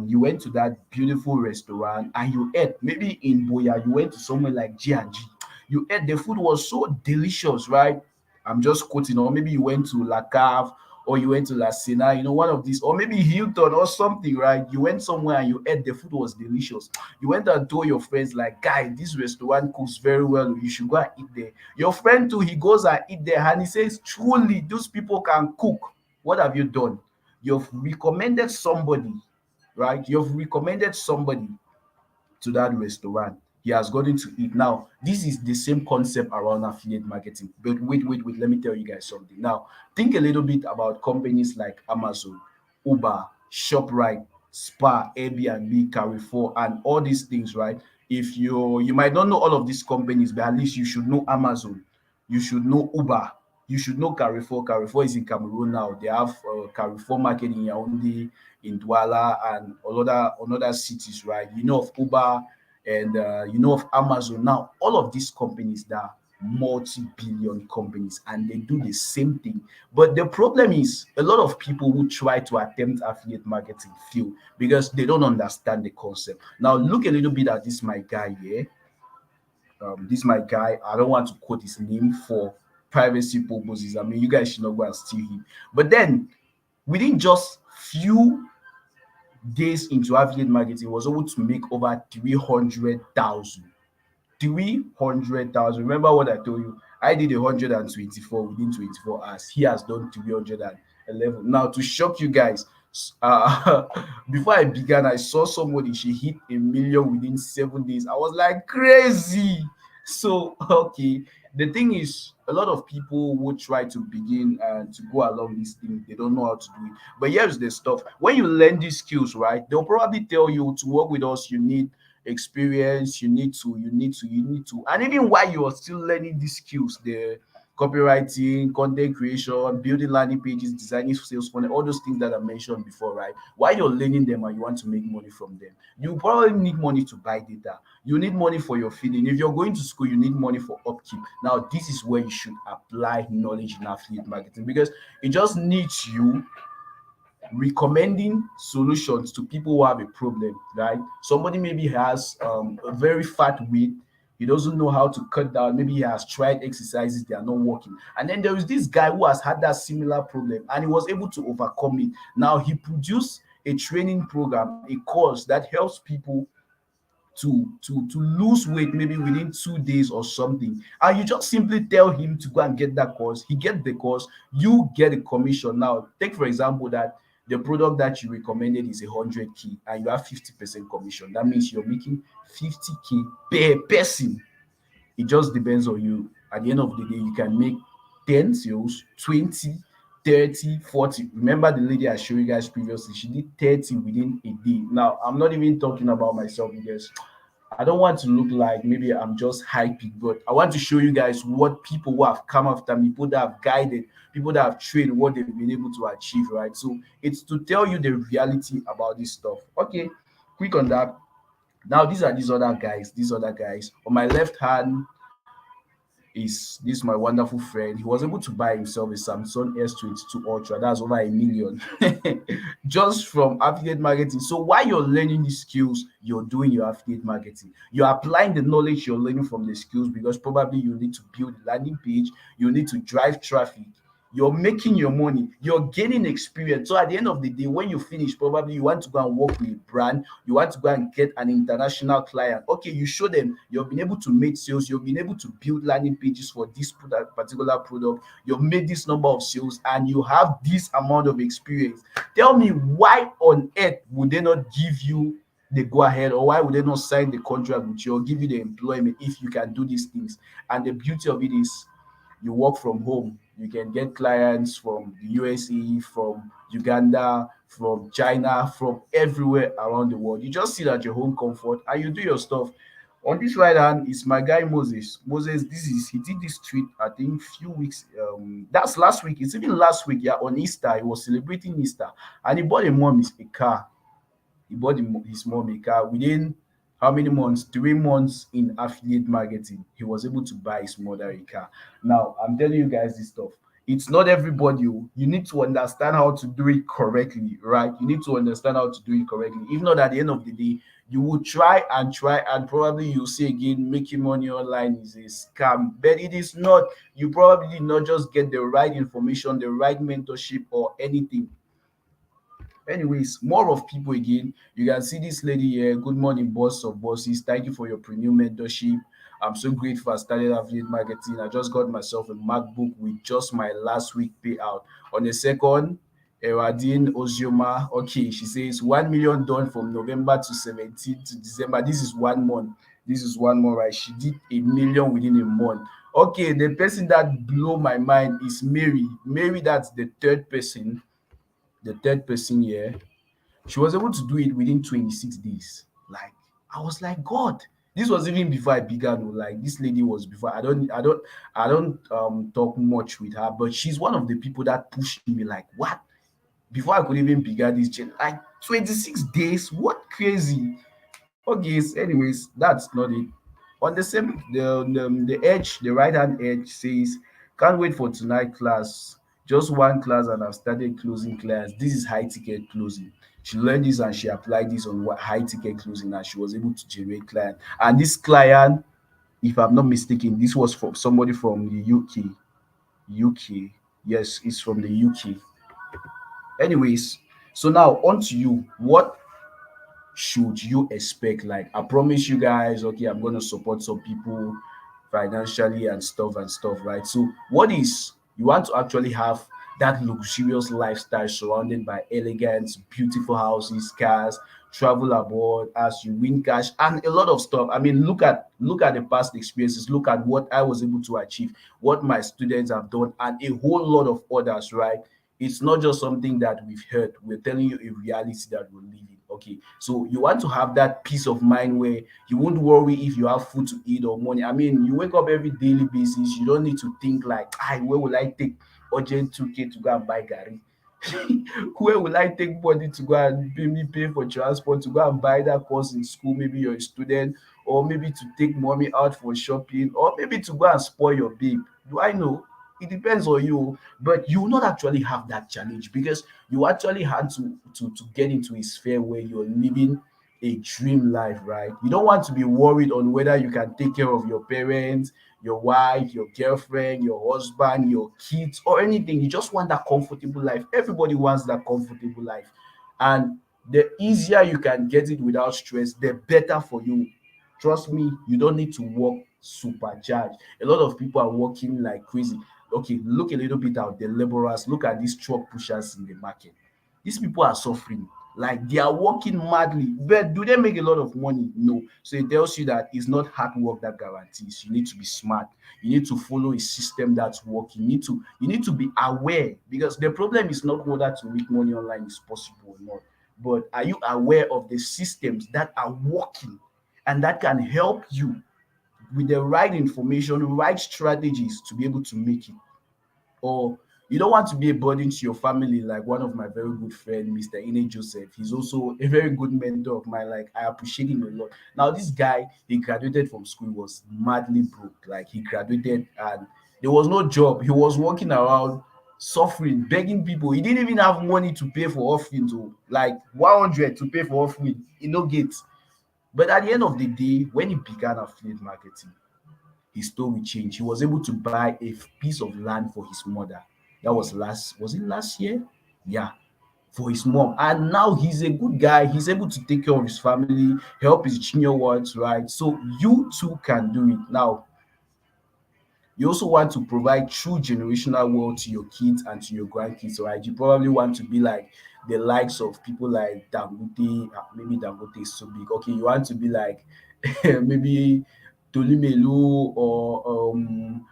you went to that beautiful restaurant and you ate. Maybe in Boya, you went to somewhere like G&G. You ate, the food was so delicious, right? I'm just quoting. Or maybe you went to La Cave, or you went to La Sena, one of these, or maybe Hilton or something, right? You went somewhere and you ate, the food was delicious. You went and told your friends, like, guy, this restaurant cooks very well. You should go and eat there. Your friend too, he goes and eat there, and he says, truly, those people can cook. What have you done? You've recommended somebody right? You've recommended somebody to that restaurant. He has gotten to eat. Now, this is the same concept around affiliate marketing. But wait. Let me tell you guys something. Now, think a little bit about companies like Amazon, Uber, ShopRite, Spa, Airbnb, Carrefour, and all these things, right? If you might not know all of these companies, but at least you should know Amazon, you should know Uber, you should know Carrefour. Carrefour is in Cameroon now. They have Carrefour Market in Yaoundé, in Douala, and another cities, right? You know of Uber and you know of Amazon. Now, all of these companies that are multi-billion companies and they do the same thing. But the problem is a lot of people who try to attempt affiliate marketing fail because they don't understand the concept. Now, look a little bit at this my guy here. This my guy. I don't want to quote his name for privacy purposes. I mean, you guys should not go and steal him. But then within just few days into affiliate marketing, was able to make over 300,000. 300,000. Remember what I told you? I did 124 within 24 hours. He has done 311. Now, to shock you guys, uh, before I began, I saw somebody, she hit a million within 7 days. I was like, crazy. So, okay. The thing is, a lot of people would try to begin and to go along this thing. They don't know how to do it. But here's the stuff. When you learn these skills, right, they'll probably tell you to work with us, you need experience, you need to, and even while you're still learning these skills, the copywriting, content creation, building landing pages, designing sales funnel, all those things that I mentioned before, right? While you're learning them and you want to make money from them, you probably need money to buy data. You need money for your feeding. If you're going to school, you need money for upkeep. Now, this is where you should apply knowledge in affiliate marketing because it just needs you recommending solutions to people who have a problem, right? Somebody maybe has a very fat weight. He doesn't know how to cut down. Maybe he has tried exercises, they are not working. And then there is this guy who has had that similar problem and he was able to overcome it. Now he produced a training program, a course that helps people to lose weight maybe within 2 days or something, and you just simply tell him to go and get that course. He get the course, you get a commission. Now take for example that the product that you recommended is 100K and you have 50% commission. That means you're making 50K per person. It just depends on you. At the end of the day, you can make 10 sales, 20, 30, 40. Remember the lady I showed you guys previously, she did 30 within a day. Now, I'm not even talking about myself because I don't want to look like maybe I'm just hyping, but I want to show you guys what people who have come after me, people that have guided, people that have trained, what they've been able to achieve, right? So it's to tell you the reality about this stuff. Okay, quick on that. Now these are these other guys. These other guys on my left hand is this my wonderful friend. He was able to buy himself a Samsung S22 Ultra. That's over a million just from affiliate marketing. So while you're learning these skills, you're doing your affiliate marketing. You're applying the knowledge you're learning from the skills because probably you need to build a landing page, you need to drive traffic, you're making your money, you're gaining experience. So at the end of the day, when you finish, probably you want to go and work with a brand, you want to go and get an international client. Okay, you show them you've been able to make sales, you've been able to build landing pages for this particular product, you've made this number of sales, and you have this amount of experience. Tell me, why on earth would they not give you the go ahead, or why would they not sign the contract with you or give you the employment if you can do these things? And the beauty of it is you work from home. You can get clients from the USA, from Uganda, from China, from everywhere around the world. You just sit at your home comfort and you do your stuff. On this right hand is my guy Moses. Moses, this is he did this tweet, I think few weeks. That's last week. It's even last week. Yeah, on Easter, he was celebrating Easter, and he bought a mom a car. He bought his mom a car within how many months? 3 months in affiliate marketing. He was able to buy his mother a car. Now, I'm telling you guys this stuff. It's not everybody. Oh. You need to understand how to do it correctly, right? You need to understand how to do it correctly. If not, at the end of the day, you will try, and probably you'll say again, making money online is a scam. But it is not. You probably did not just get the right information, the right mentorship, or anything. Anyways, more of people again. You can see this lady here. Good morning, boss of bosses. Thank you for your premium mentorship. I'm so grateful I started affiliate marketing. I just got myself a MacBook with just my last week payout. On the second, Eradine Ozioma. Okay, she says 1 million done from November to 17th to December. This is 1 month. This is 1 month, right? She did a million within a month. Okay, the person that blew my mind is Mary. Mary, that's the third person. The third person here. She was able to do it within 26 days. Like, I was like, God, this was even before I began. Oh, like, this lady was before. I don't talk much with her, but she's one of the people that pushed me. Like, what? Before I could even begin this journey, like 26 days. What crazy? Okay, anyways, that's not it. On the same, the edge, the right hand edge says, "Can't wait for tonight class. Just one class, and I've started closing clients. This is high ticket closing." She learned this and she applied this on what high ticket closing, and she was able to generate client. And this client, if I'm not mistaken, this was from somebody from the UK. UK, yes, it's from the UK. Anyways, so now on to you. What should you expect? Like, I promise you guys, okay, I'm going to support some people financially and stuff, right? So what is, you want to actually have that luxurious lifestyle surrounded by elegant, beautiful houses, cars, travel abroad as you win cash and a lot of stuff. I mean, look at the past experiences, look at what I was able to achieve, what my students have done, and a whole lot of others, right? It's not just something that we've heard. We're telling you a reality that we're living. Okay, so you want to have that peace of mind where you won't worry if you have food to eat or money. I mean, you wake up every daily basis. You don't need to think like, "Hi, where will I take urgent 2K to go and buy Gary? Where will I take money to go and pay for transport to go and buy that course in school? Maybe you're a student, or maybe to take mommy out for shopping, or maybe to go and spoil your babe. Do I know? It depends on you, but you will not actually have that challenge because you actually had to get into a sphere where you're living a dream life, right? You don't want to be worried on whether you can take care of your parents, your wife, your girlfriend, your husband, your kids, or anything. You just want that comfortable life. Everybody wants that comfortable life. And the easier you can get it without stress, the better for you. Trust me, you don't need to work supercharged. A lot of people are working like crazy. Okay, look a little bit at the laborers, look at these truck pushers in the market. These people are suffering, like they are working madly, but do they make a lot of money? No. So it tells you that it's not hard work that guarantees. You need to be smart, you need to follow a system that's working, you need to be aware, because the problem is not whether to make money online is possible or not, but are you aware of the systems that are working and that can help you with the right information, right strategies to be able to make it? Or you don't want to be a burden to your family, like one of my very good friend, Mr. Ine Joseph. He's also a very good mentor of mine. Like, I appreciate him a lot. Now, this guy, he graduated from school, he was madly broke. Like, he graduated and there was no job. He was walking around suffering, begging people. He didn't even have money to pay for offering, to like 100 to pay for offering, no gates. But at the end of the day, when he began affiliate marketing, his story changed. He was able to buy a piece of land for his mother. That was it last year? Yeah, for his mom. And now he's a good guy. He's able to take care of his family, help his junior ones, right? So you too can do it. Now, you also want to provide true generational wealth to your kids and to your grandkids, right? You probably want to be like the likes of people like Dangote. Maybe Dangote is so big. Okay, you want to be like maybe Tolimelu or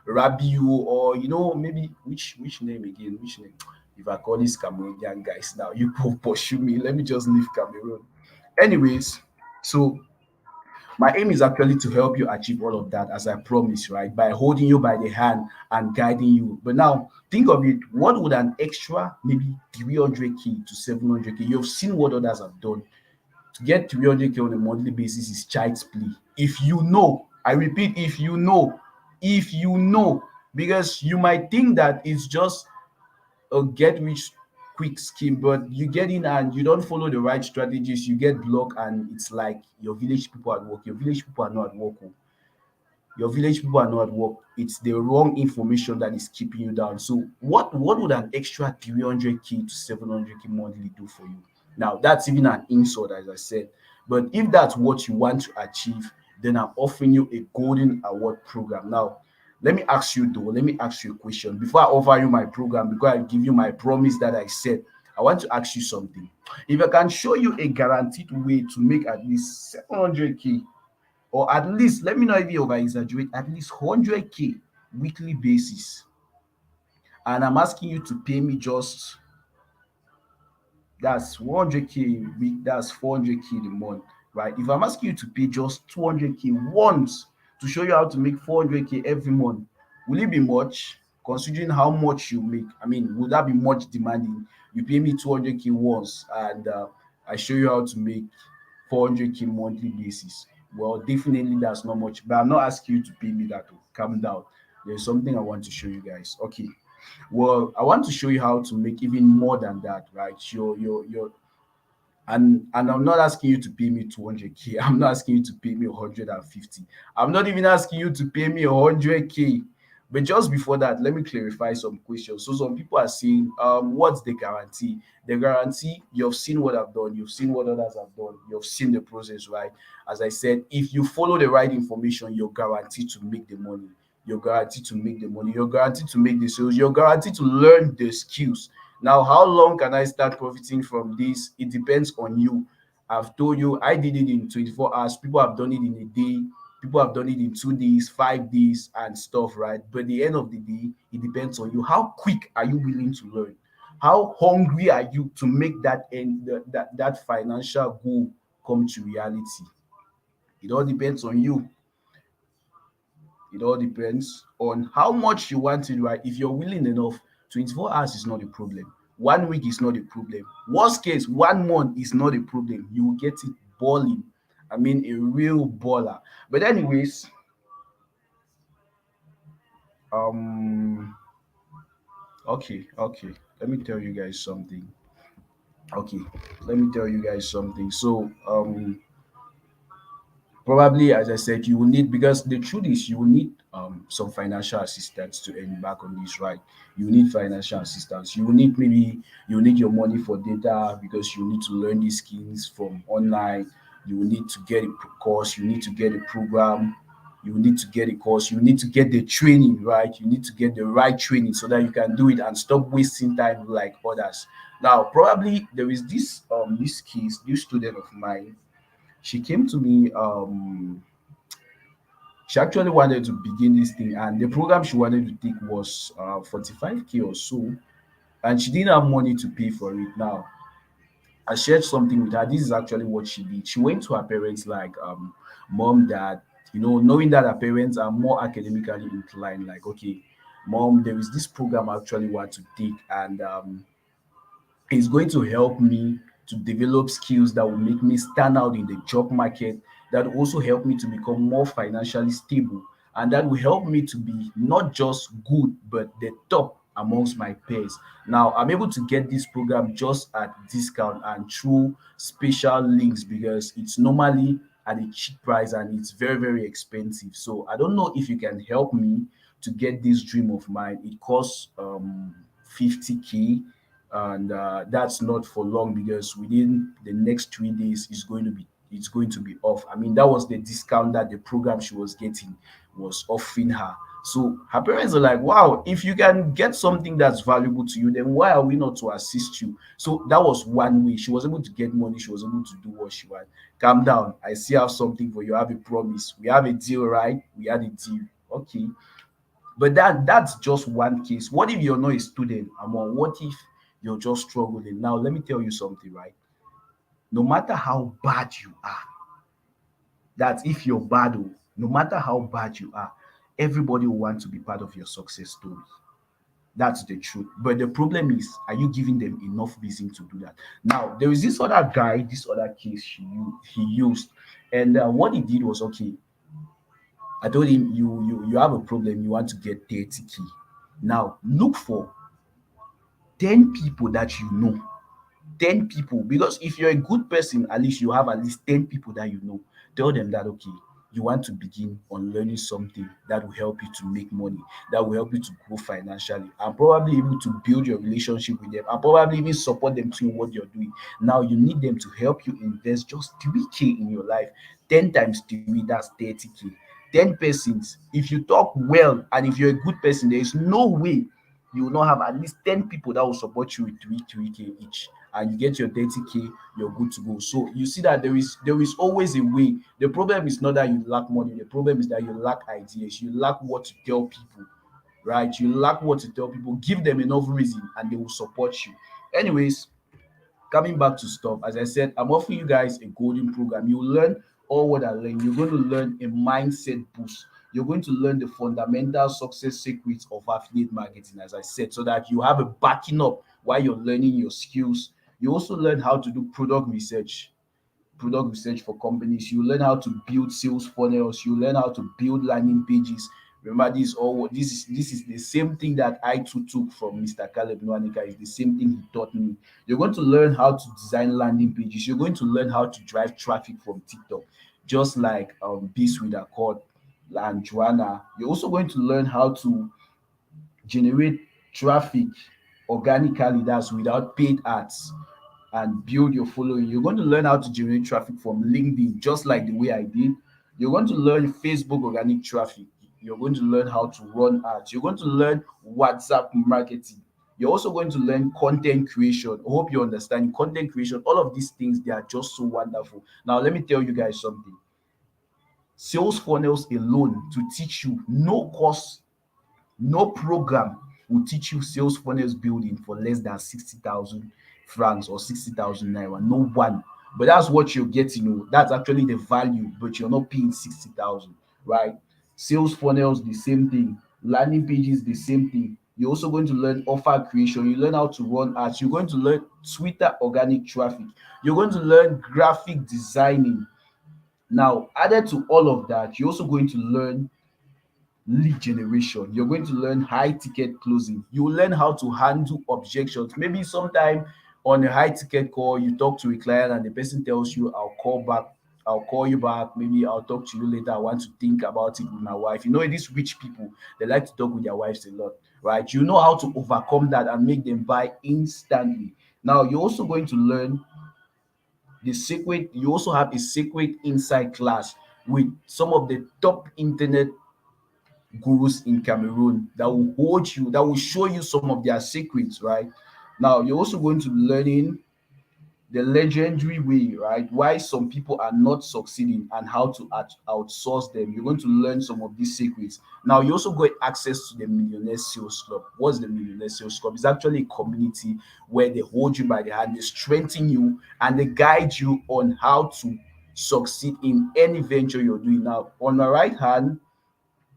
Rabiu, or maybe which name again? Which name? If I call these Cameroonian guys now, you will pursue me. Let me just leave Cameroon. Anyways, so my aim is actually to help you achieve all of that, as I promised, right? By holding you by the hand and guiding you. But now, think of it, what would an extra maybe 300K to 700K? You've seen what others have done. To get 300K on a monthly basis is child's play. If you know, I repeat, if you know, because you might think that it's just a get rich quick scheme, but you get in and you don't follow the right strategies, you get blocked, and it's like your village people at work. Your village people are not at work. Oh. Your village people are not at work. It's the wrong information that is keeping you down. So what would an extra 300K to 700K monthly do for you? Now that's even an insult, as I said. But if that's what you want to achieve, then I'm offering you a golden award program. Now, let me ask you a question before I offer you my program, before I give you my promise that I said I want to ask you something. If I can show you a guaranteed way to make at least 700K, or at least, let me not even over exaggerate, at least 100K weekly basis, and I'm asking you to pay me just, that's 100K a week, that's 400K a month, right? If I'm asking you to pay just 200K once to show you how to make 400K every month, will it be much considering how much you make? I mean, would that be much demanding? You pay me 200K once and I show you how to make 400K monthly basis. Well, definitely that's not much, but I'm not asking you to pay me that. Calm down. There's something I want to show you guys. Okay. Well, I want to show you how to make even more than that, right? Your and I'm not asking you to pay me 200K. I'm not asking you to pay me 150. I'm not even asking you to pay me 100K. But just before that, let me clarify some questions. So some people are saying, what's the guarantee? The guarantee, you've seen what I've done, you've seen what others have done, you've seen the process, right? As I said, if you follow the right information, you're guaranteed to make the money. You're guaranteed to make the money. You're guaranteed to make the sales. You're guaranteed to learn the skills. Now, how long can I start profiting from this? It depends on you. I've told you I did it in 24 hours. People have done it in a day. People have done it in 2 days, 5 days, and stuff, right? But at the end of the day, it depends on you. How quick are you willing to learn? How hungry are you to make that end that financial goal come to reality? It all depends on you. It all depends on how much you want it, right? If you're willing enough, 24 hours is not a problem. 1 week is not a problem. Worst case, 1 month is not a problem. You will get it balling. I mean, a real baller. But anyways, um, okay. Let me tell you guys something. Okay, let me tell you guys something. So, probably, as I said, you will need, because the truth is you will need some financial assistance to earn back on this, right? You need financial assistance. You will need, maybe you need your money for data because you need to learn these skills from online. You will need to get a course, you need to get a program, you will need to get a course, you need to get the training, right? You need to get the right training so that you can do it and stop wasting time like others. Now, probably there is this case, this student of mine. She came to me. She actually wanted to begin this thing, and the program she wanted to take was 45K or so, and she didn't have money to pay for it. Now, I shared something with her. This is actually what she did. She went to her parents, like, mom, dad, knowing that her parents are more academically inclined, like, okay, mom, there is this program I actually want to take, and it's going to help me to develop skills that will make me stand out in the job market, that will also help me to become more financially stable, and that will help me to be not just good but the top amongst my peers. Now, I'm able to get this program just at discount and through special links, because it's normally at a cheap price and it's very, very expensive. So I don't know if you can help me to get this dream of mine. It costs 50K, and that's not for long, because within the next 3 days it's going to be off. I mean, that was the discount that the program she was getting was offering her. So her parents are like, wow, if you can get something that's valuable to you, then why are we not to assist you? So that was one way she was able to get money, she was able to do what she wanted. Calm down, I see, have something for you. I have a promise, we have a deal, right? We had a deal. Okay. But that's just one case. What if you're not a student, Amon? What if you're just struggling? Now, let me tell you something, right? No matter how bad you are, that if you're bad, oh, no matter how bad you are, everybody will want to be part of your success story. That's the truth. But the problem is, are you giving them enough reason to do that? Now, there is this other guy, this other case he used, and what he did was, okay, I told him, you have a problem, you want to get 30K. Now, look for 10 people that you know. 10 people, because if you're a good person, at least you have at least 10 people that you know. Tell them that, okay, you want to begin on learning something that will help you to make money, that will help you to grow financially, and probably able to build your relationship with them, and probably even support them to what you're doing. Now you need them to help you invest just 3K in your life. 10 times 3, that's 30K. 10 persons. If you talk well and if you're a good person, there is no way you will not have at least 10 people that will support you with 3k each, and you get your 30k, you're good to go. So you see that there is always a way. The problem is not that you lack money, the problem is that you lack ideas, you lack what to tell people, right? You lack what to tell people. Give them enough reason and they will support you. Anyways, coming back to stuff, as I said, I'm offering you guys a golden program. You learn all what I learned. You're going to learn a mindset boost. You're going to learn the fundamental success secrets of affiliate marketing, as I said, so that you have a backing up while you're learning your skills. You also learn how to do product research for companies. You learn how to build sales funnels. You learn how to build landing pages. Remember, this is the same thing that I too took from Mr. Caleb Nwanika. Is the same thing he taught me. You're going to learn how to design landing pages. You're going to learn how to drive traffic from TikTok, just like this with Accord and Joanna. You're also going to learn how to generate traffic organically, that's without paid ads, and build your following. You're going to learn how to generate traffic from LinkedIn, just like the way I did. You're going to learn Facebook organic traffic. You're going to learn how to run ads. You're going to learn WhatsApp marketing. You're also going to learn content creation. I hope you understand content creation. All of these things, they are just so wonderful. Now, let me tell you guys something. Sales funnels alone to teach you, no course, no program will teach you sales funnels building for less than 60,000 francs or 60,000 naira. No one. But that's what you're getting. That's actually the value, but you're not paying 60,000, right? Sales funnels, the same thing. Landing pages, the same thing. You're also going to learn offer creation. You learn how to run ads. You're going to learn Twitter organic traffic. You're going to learn graphic designing. Now, added to all of that, you're also going to learn lead generation. You're going to learn high ticket closing. You will learn how to handle objections. Maybe sometime on a high ticket call, you talk to a client and the person tells you, I'll call you back. Maybe I'll talk to you later. I want to think about it with my wife. These rich people, they like to talk with their wives a lot, right? You know how to overcome that and make them buy instantly. Now, you're also going to learn you also have a secret inside class with some of the top internet gurus in Cameroon that will hold you, that will show you some of their secrets, right? Now, you're also going to be learning the legendary way, right? Why some people are not succeeding and how to outsource them. You're going to learn some of these secrets. Now, you also get access to the Millionaire Sales Club. What's the Millionaire Sales Club? It's actually a community where they hold you by the hand, they strengthen you, and they guide you on how to succeed in any venture you're doing. Now, on my right hand,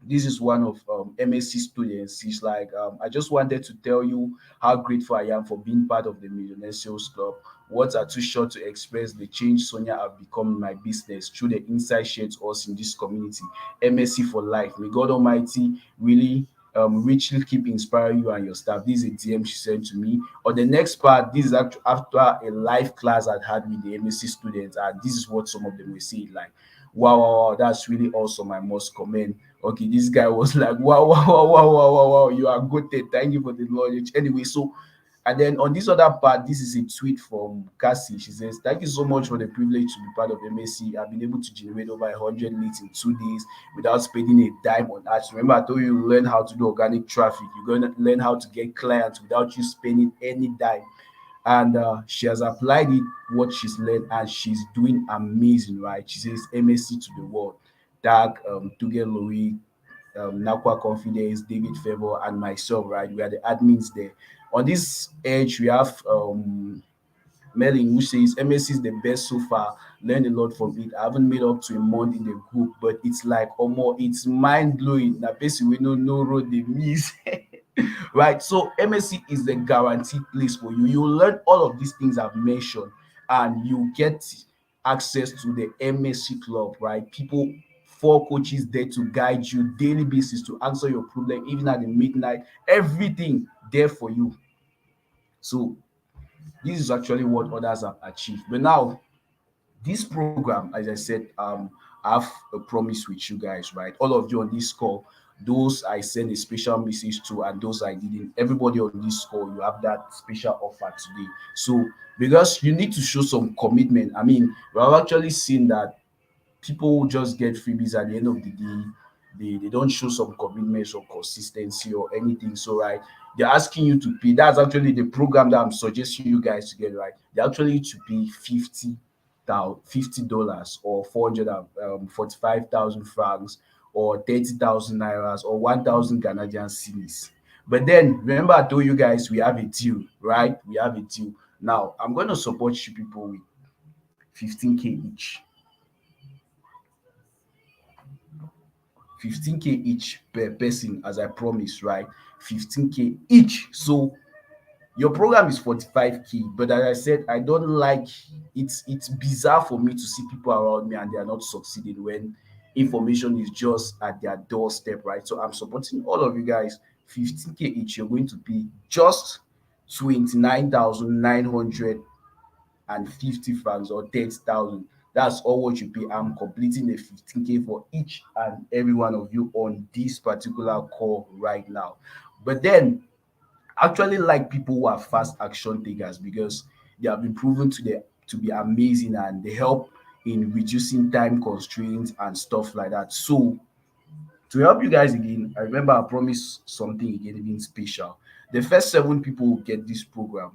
this is one of MSc students. He's like, I just wanted to tell you how grateful I am for being part of the Millionaire Sales Club. Words are too short to express the change Sonia have become in my business through the insight shared to us in this community. MSc for life. May God Almighty really richly keep inspiring you and your staff. This is a DM she sent to me. On the next part, this is after a live class I had with the MSc students, and this is what some of them will say like, wow, wow, wow, that's really awesome. I must commend. Okay, this guy was like, wow, wow, wow, wow, wow, wow, wow, you are good. Thank you for the knowledge. Anyway, so and then on this other part, this is a tweet from Cassie. She says, thank you so much for the privilege to be part of MSc. I've been able to generate over 100 leads in 2 days without spending a dime on ads. Remember, I told you learn how to do organic traffic. You're going to learn how to get clients without you spending any dime. And she has applied it, what she's learned, and she's doing amazing, right? She says MSc to the world. Tag Tugel Louis, Nakwa Confidence, David Favor, and myself, right? We are the admins there. On this edge, we have Melin, who says MSc is the best so far. Learned a lot from it. I haven't made up to a month in the group, but it's like it's mind blowing. Now, basically, we know no road they miss. Right? So MSc is the guaranteed place for you. You learn all of these things I've mentioned, and you get access to the MSc club, right? People, four coaches there to guide you daily basis to answer your problem, even at the midnight. Everything there for you. So this is actually what others have achieved. But now, this program, as I said, I have a promise with you guys, right? All of you on this call, those I send a special message to, and those I didn't. Everybody on this call, you have that special offer today. So because you need to show some commitment. I mean, we have actually seen that people just get freebies at the end of the day. they don't show some commitments or consistency or anything. So right, they're asking you to pay. That's actually the program that I'm suggesting you guys to get, right. They actually to pay $50 or 445,000 francs or 30,000 nairas or 1,000 Ghanaian cedis. But then remember, I told you guys we have a deal, right? We have a deal. Now I'm going to support you people with 15K each. 15K each per person, as I promised, right? 15K each. So your program is 45K, but as I said, I don't like it's bizarre for me to see people around me and they are not succeeding when information is just at their doorstep, right? So I'm supporting all of you guys. 15K each, you're going to pay just 29,950 francs or 30,000. That's all what you pay. I'm completing the 15K for each and every one of you on this particular call right now. But then actually like people who are fast action takers because they have been proven to be amazing and they help in reducing time constraints and stuff like that. So to help you guys again, I remember I promised something again, even special. The first 7 people who get this program,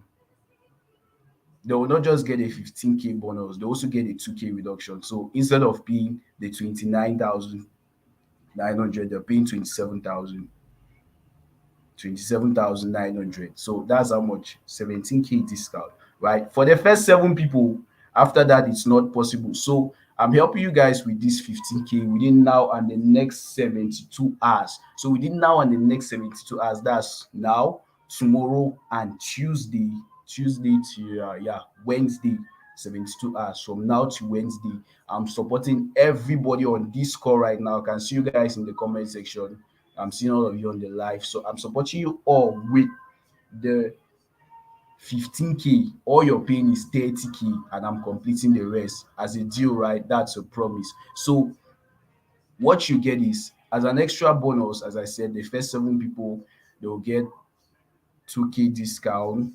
they will not just get a 15K bonus, they also get a 2K reduction. So instead of paying the 29,900, they're paying 27,900. So that's how much, 17K discount, right? For the first 7 people. After that, it's not possible. So I'm helping you guys with this 15K within now and the next 72 hours. So within now and the next 72 hours, that's now, tomorrow, and Tuesday to Wednesday. 72 hours from now to Wednesday. I'm supporting everybody on this call right now. I can see you guys in the comment section. I'm seeing all of you on the live. So I'm supporting you all with the 15K. All your paying is 30K, and I'm completing the rest as a deal, right? That's a promise. So what you get is, as an extra bonus, as I said, the first 7 people, they'll get 2K discount,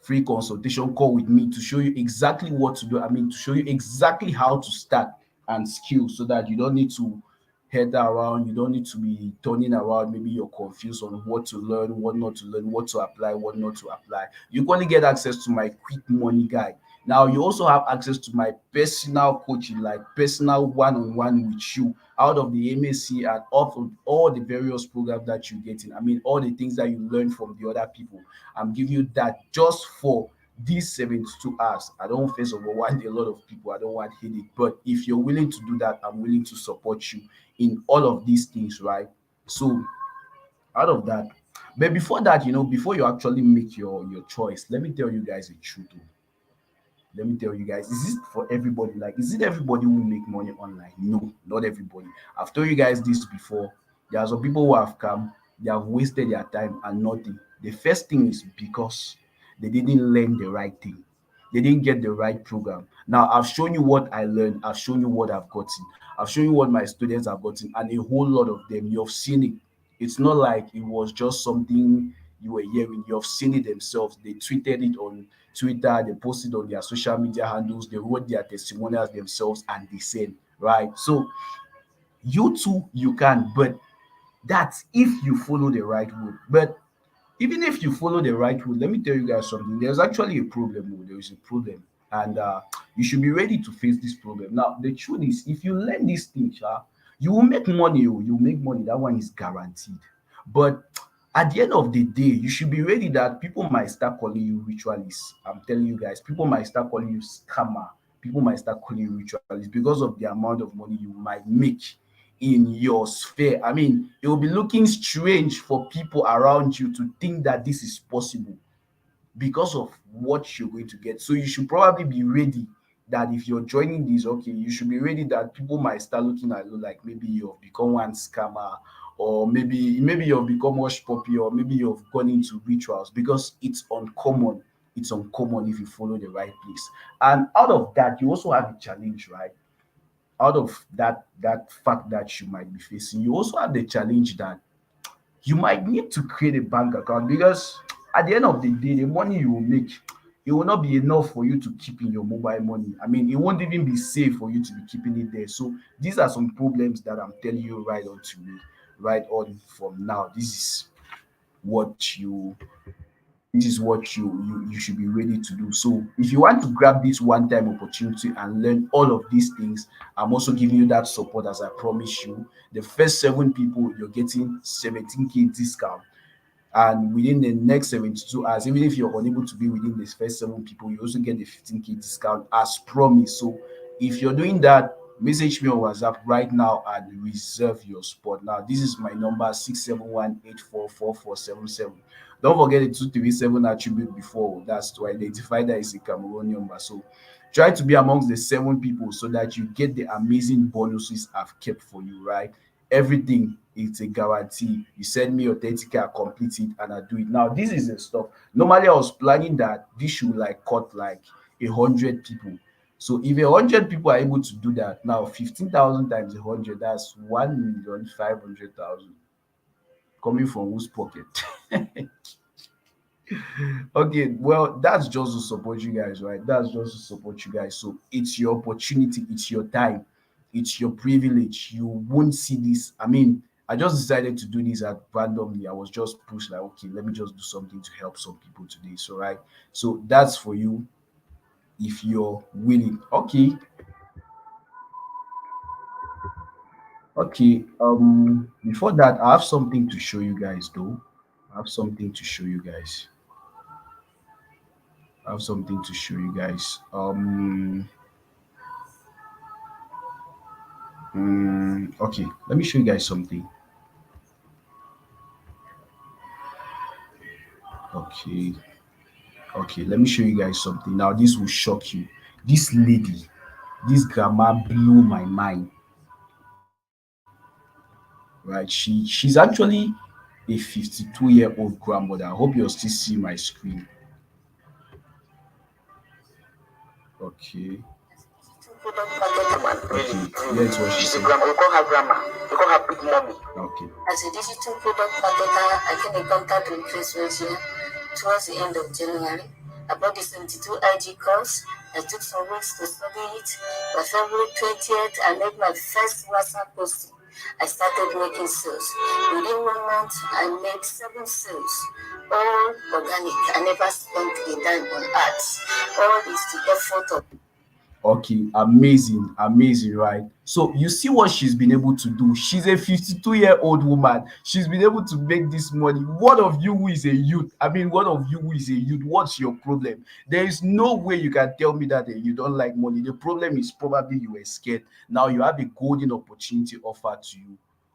free consultation call with me to show you exactly what to do. I mean, to show you exactly how to start and skill so that you don't need to head around, you don't need to be turning around. Maybe you're confused on what to learn, what not to learn, what to apply, what not to apply. You only get access to my quick money guide. Now you also have access to my personal coaching, like personal one-on-one with you out of the MSc and off of all the various programs that you get in. I mean, all the things that you learn from the other people. I'm giving you that just for these 72 hours. I don't first of all want a lot of people. I don't want headache. But if you're willing to do that, I'm willing to support you in all of these things, right? So out of that, but before that, before you actually make your choice, let me tell you guys the truth. Let me tell you guys, is it for everybody? Like, is it everybody who make money online? No, not everybody. I've told you guys this before. There are some people who have come, they have wasted their time and nothing. The first thing is because they didn't learn the right thing. They didn't get the right program. Now, I've shown you what I learned. I've shown you what I've gotten. I've shown you what my students have gotten, and a whole lot of them. You've seen it. It's not like it was just something you were hearing. You've seen it themselves. They tweeted it on Twitter, they posted on their social media handles, they wrote their testimonials themselves, and they said, right? So you too, you can, but that's if you follow the right route. But even if you follow the right route, let me tell you guys something. There's actually a problem. There is a problem, and you should be ready to face this problem. Now, the truth is, if you learn this thing, you will make money. Oh, you make money. That one is guaranteed. But at the end of the day, you should be ready that people might start calling you ritualists. I'm telling you guys, people might start calling you scammer. People might start calling you ritualists because of the amount of money you might make in your sphere. I mean, it will be looking strange for people around you to think that this is possible because of what you're going to get. So you should probably be ready that if you're joining this, okay, you should be ready that people might start looking at you like maybe you've become one scammer, or maybe you've become hush puppy, or maybe you've gone into rituals, because it's uncommon. It's uncommon if you follow the right place. And out of that, you also have a challenge, right? Out of that fact that you might be facing, you also have the challenge that you might need to create a bank account, because at the end of the day, the money you will make, it will not be enough for you to keep in your mobile money. I mean, it won't even be safe for you to be keeping it there. So these are some problems that I'm telling you right on to me, right on from now. What you this is what you should be ready to do. So if you want to grab this one-time opportunity and learn all of these things, I'm also giving you that support as I promised you. The first 7 people, you're getting 17K discount, and within the next 72 hours, even if you're unable to be within the first 7 people, you also get the 15K discount as promised. So if you're doing that, message me on WhatsApp right now and reserve your spot. Now, this is my number, 671-844477. Don't forget the 237 attribute before. That's to identify that it's a Cameroonian number. So try to be amongst the 7 people so that you get the amazing bonuses I've kept for you, right? Everything, it's a guarantee. You send me your 30K, I complete it and I do it. Now, this is the stuff. Normally, I was planning that this should like cut like 100 people. So if 100 people are able to do that, now 15,000 times 100, that's 1,500,000 coming from whose pocket? Okay, well, that's just to support you guys, right? That's just to support you guys. So it's your opportunity, it's your time, it's your privilege. You won't see this. I mean, I just decided to do this at randomly. I was just pushed like, okay, let me just do something to help some people today. So right, so that's for you if you're willing. Okay, okay. Before that, I have something to show you guys though. I have something to show you guys. I have something to show you guys. Okay, let me show you guys something. Okay, okay, let me show you guys something. Now, this will shock you. This lady, this grandma blew my mind, right? She's actually a 52-year-old grandmother. I hope you're still seeing my screen. Okay, okay, here's what she said. We call her grandma. We call her big mommy. Okay, As a digital product marketer, I came in contact with Chris Wesley towards the end of January. I bought the 72 IG course. I took some weeks to study it. By February 20th, I made my first WhatsApp posting. I started making sales. Within 1 month, I made 7 sales, all organic. I never spent a dime on ads. All is the effort of okay, amazing, amazing, right? So you see what she's been able to do. She's a 52-year-old woman. She's been able to make this money. What of you who is a youth? I mean, what of you who is a youth? What's your problem? There is no way you can tell me that you don't like money. The problem is probably you were scared. Now you have a golden opportunity offered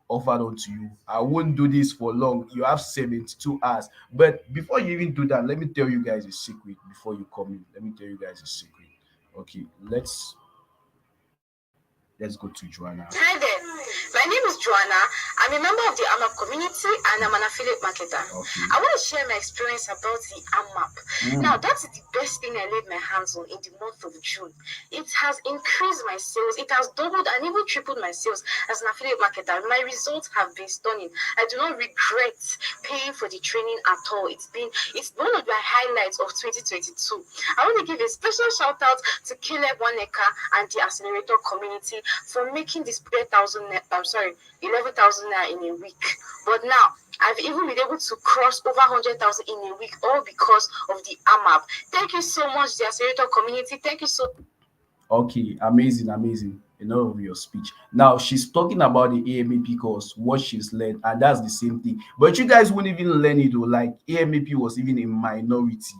onto you. I won't do this for long. You have 72 hours. But before you even do that, let me tell you guys a secret before you come in. Let me tell you guys a secret. Okay, let's go to Joanna. Hi there. My name is Joanna. I'm a member of the AMAP community and I'm an affiliate marketer. Okay. I want to share my experience about the AMAP. Now, that's the best thing I laid my hands on in the month of June. It has increased my sales. It has doubled and even tripled my sales as an affiliate marketer. My results have been stunning. I do not regret paying for the training at all. It's one of my highlights of 2022. I want to give a special shout out to Caleb Waneka and the accelerator community for making this 11,000 naira in a week. But now I've even been able to cross over 100,000 in a week, all because of the AMAP. Thank you so much, the accelerator community. Thank you so. Okay, amazing, amazing. Enough of your speech. Now she's talking about the AMAP course, what she's learned, and that's the same thing. But you guys won't even learn it though. Like AMAP was even a minority.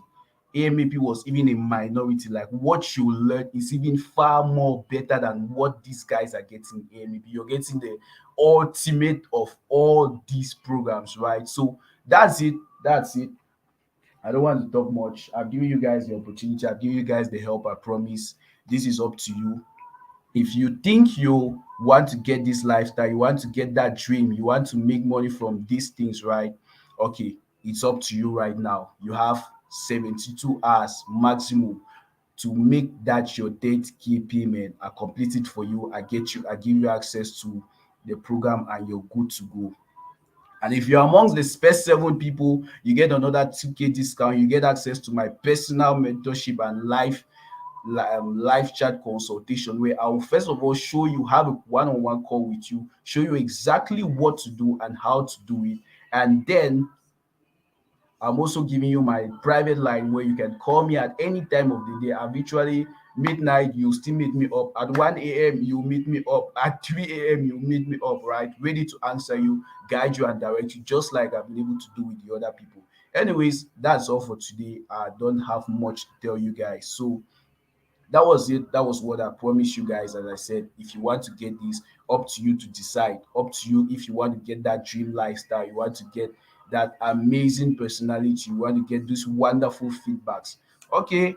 AMAP was even a minority. Like what you learn is even far more better than what these guys are getting in AMAP. You're getting the ultimate of all these programs, right? So that's it. That's it. I don't want to talk much. I've given you guys the opportunity. I've given you guys the help. I promise. This is up to you. If you think you want to get this lifestyle, you want to get that dream, you want to make money from these things, right? Okay, it's up to you right now. You have 72 hours maximum to make that your 30K payment. I complete it for you. I give you access to the program and you're good to go. And if you're amongst the first 7 people, you get another 2K discount. You get access to my personal mentorship and live chat consultation, where I will first of all show you, have a one-on-one call with you, show you exactly what to do and how to do it. And then I'm also giving you my private line where you can call me at any time of the day. Habitually, midnight, you still meet me up. At 1 a.m., you meet me up. At 3 a.m., you meet me up, right? Ready to answer you, guide you, and direct you, just like I've been able to do with the other people. Anyways, that's all for today. I don't have much to tell you guys. So that was it. That was what I promised you guys. As I said, if you want to get this, up to you to decide. Up to you if you want to get that dream lifestyle, you want to get that amazing personality, you want to get these wonderful feedbacks. Okay,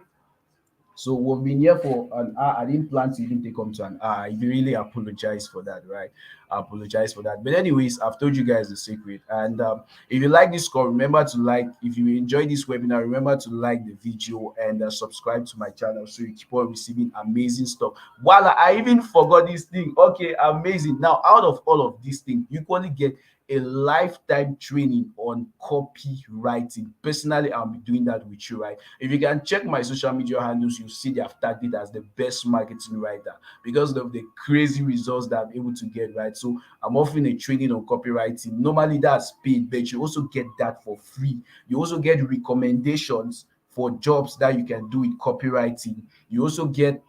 so we've been here for an hour. I didn't plan to even take up to an hour. I really apologize for that, right? I apologize for that. But anyways, I've told you guys the secret. And if you like this call, remember to like. If you enjoy this webinar, remember to like the video and subscribe to my channel so you keep on receiving amazing stuff. Voila! I even forgot this thing. Okay, amazing. Now, out of all of these things, you only get a lifetime training on copywriting. Personally, I'll be doing that with you, right? If you can check my social media handles, you see they have tagged it as the best marketing writer because of the crazy results that I'm able to get, right? So I'm offering a training on copywriting. Normally that's paid, but you also get that for free. You also get recommendations for jobs that you can do with copywriting. You also get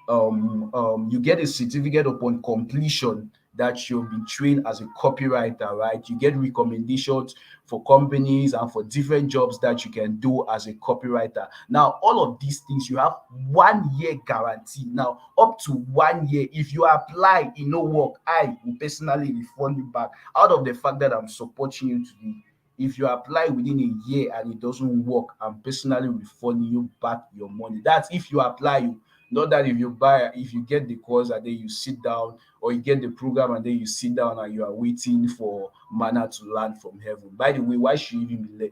you get a certificate upon completion that you've been trained as a copywriter, right? You get recommendations for companies and for different jobs that you can do as a copywriter. Now, all of these things, you have 1 year guarantee. Now, up to 1 year, if you apply, it no work, I will personally refund you back out of the fact that I'm supporting you today. If you apply within a year and it doesn't work, I'm personally refunding you back your money. That's if you apply, not that if you buy, if you get the course and then you sit down, or you get the program and then you sit down and you are waiting for manna to land from heaven. By the way, why should you even be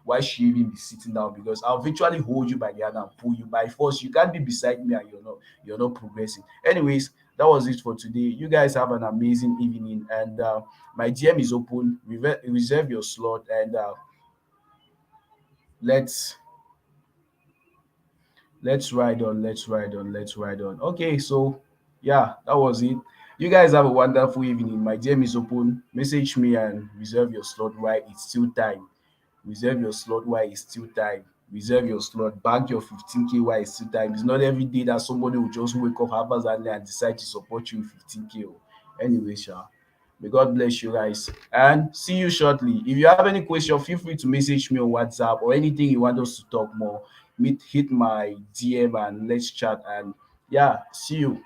why should you even be sitting down? Because I'll eventually hold you by the hand and pull you by force. You can't be beside me and you're not progressing. Anyways, that was it for today. You guys have an amazing evening, and my DM is open. Reserve your slot, and let's let's ride on, let's ride on. Okay, so yeah, that was it. You guys have a wonderful evening. My DM is open. Message me and reserve your slot while it's still time. Reserve your slot while it's still time. Reserve your slot. Bank your 15K while it's still time. It's not every day that somebody will just wake up haphazardly and decide to support you with 15K. Anyway, sha. May God bless you guys and see you shortly. If you have any question, feel free to message me on WhatsApp or anything you want us to talk more. Hit my DM and let's chat. And yeah, see you.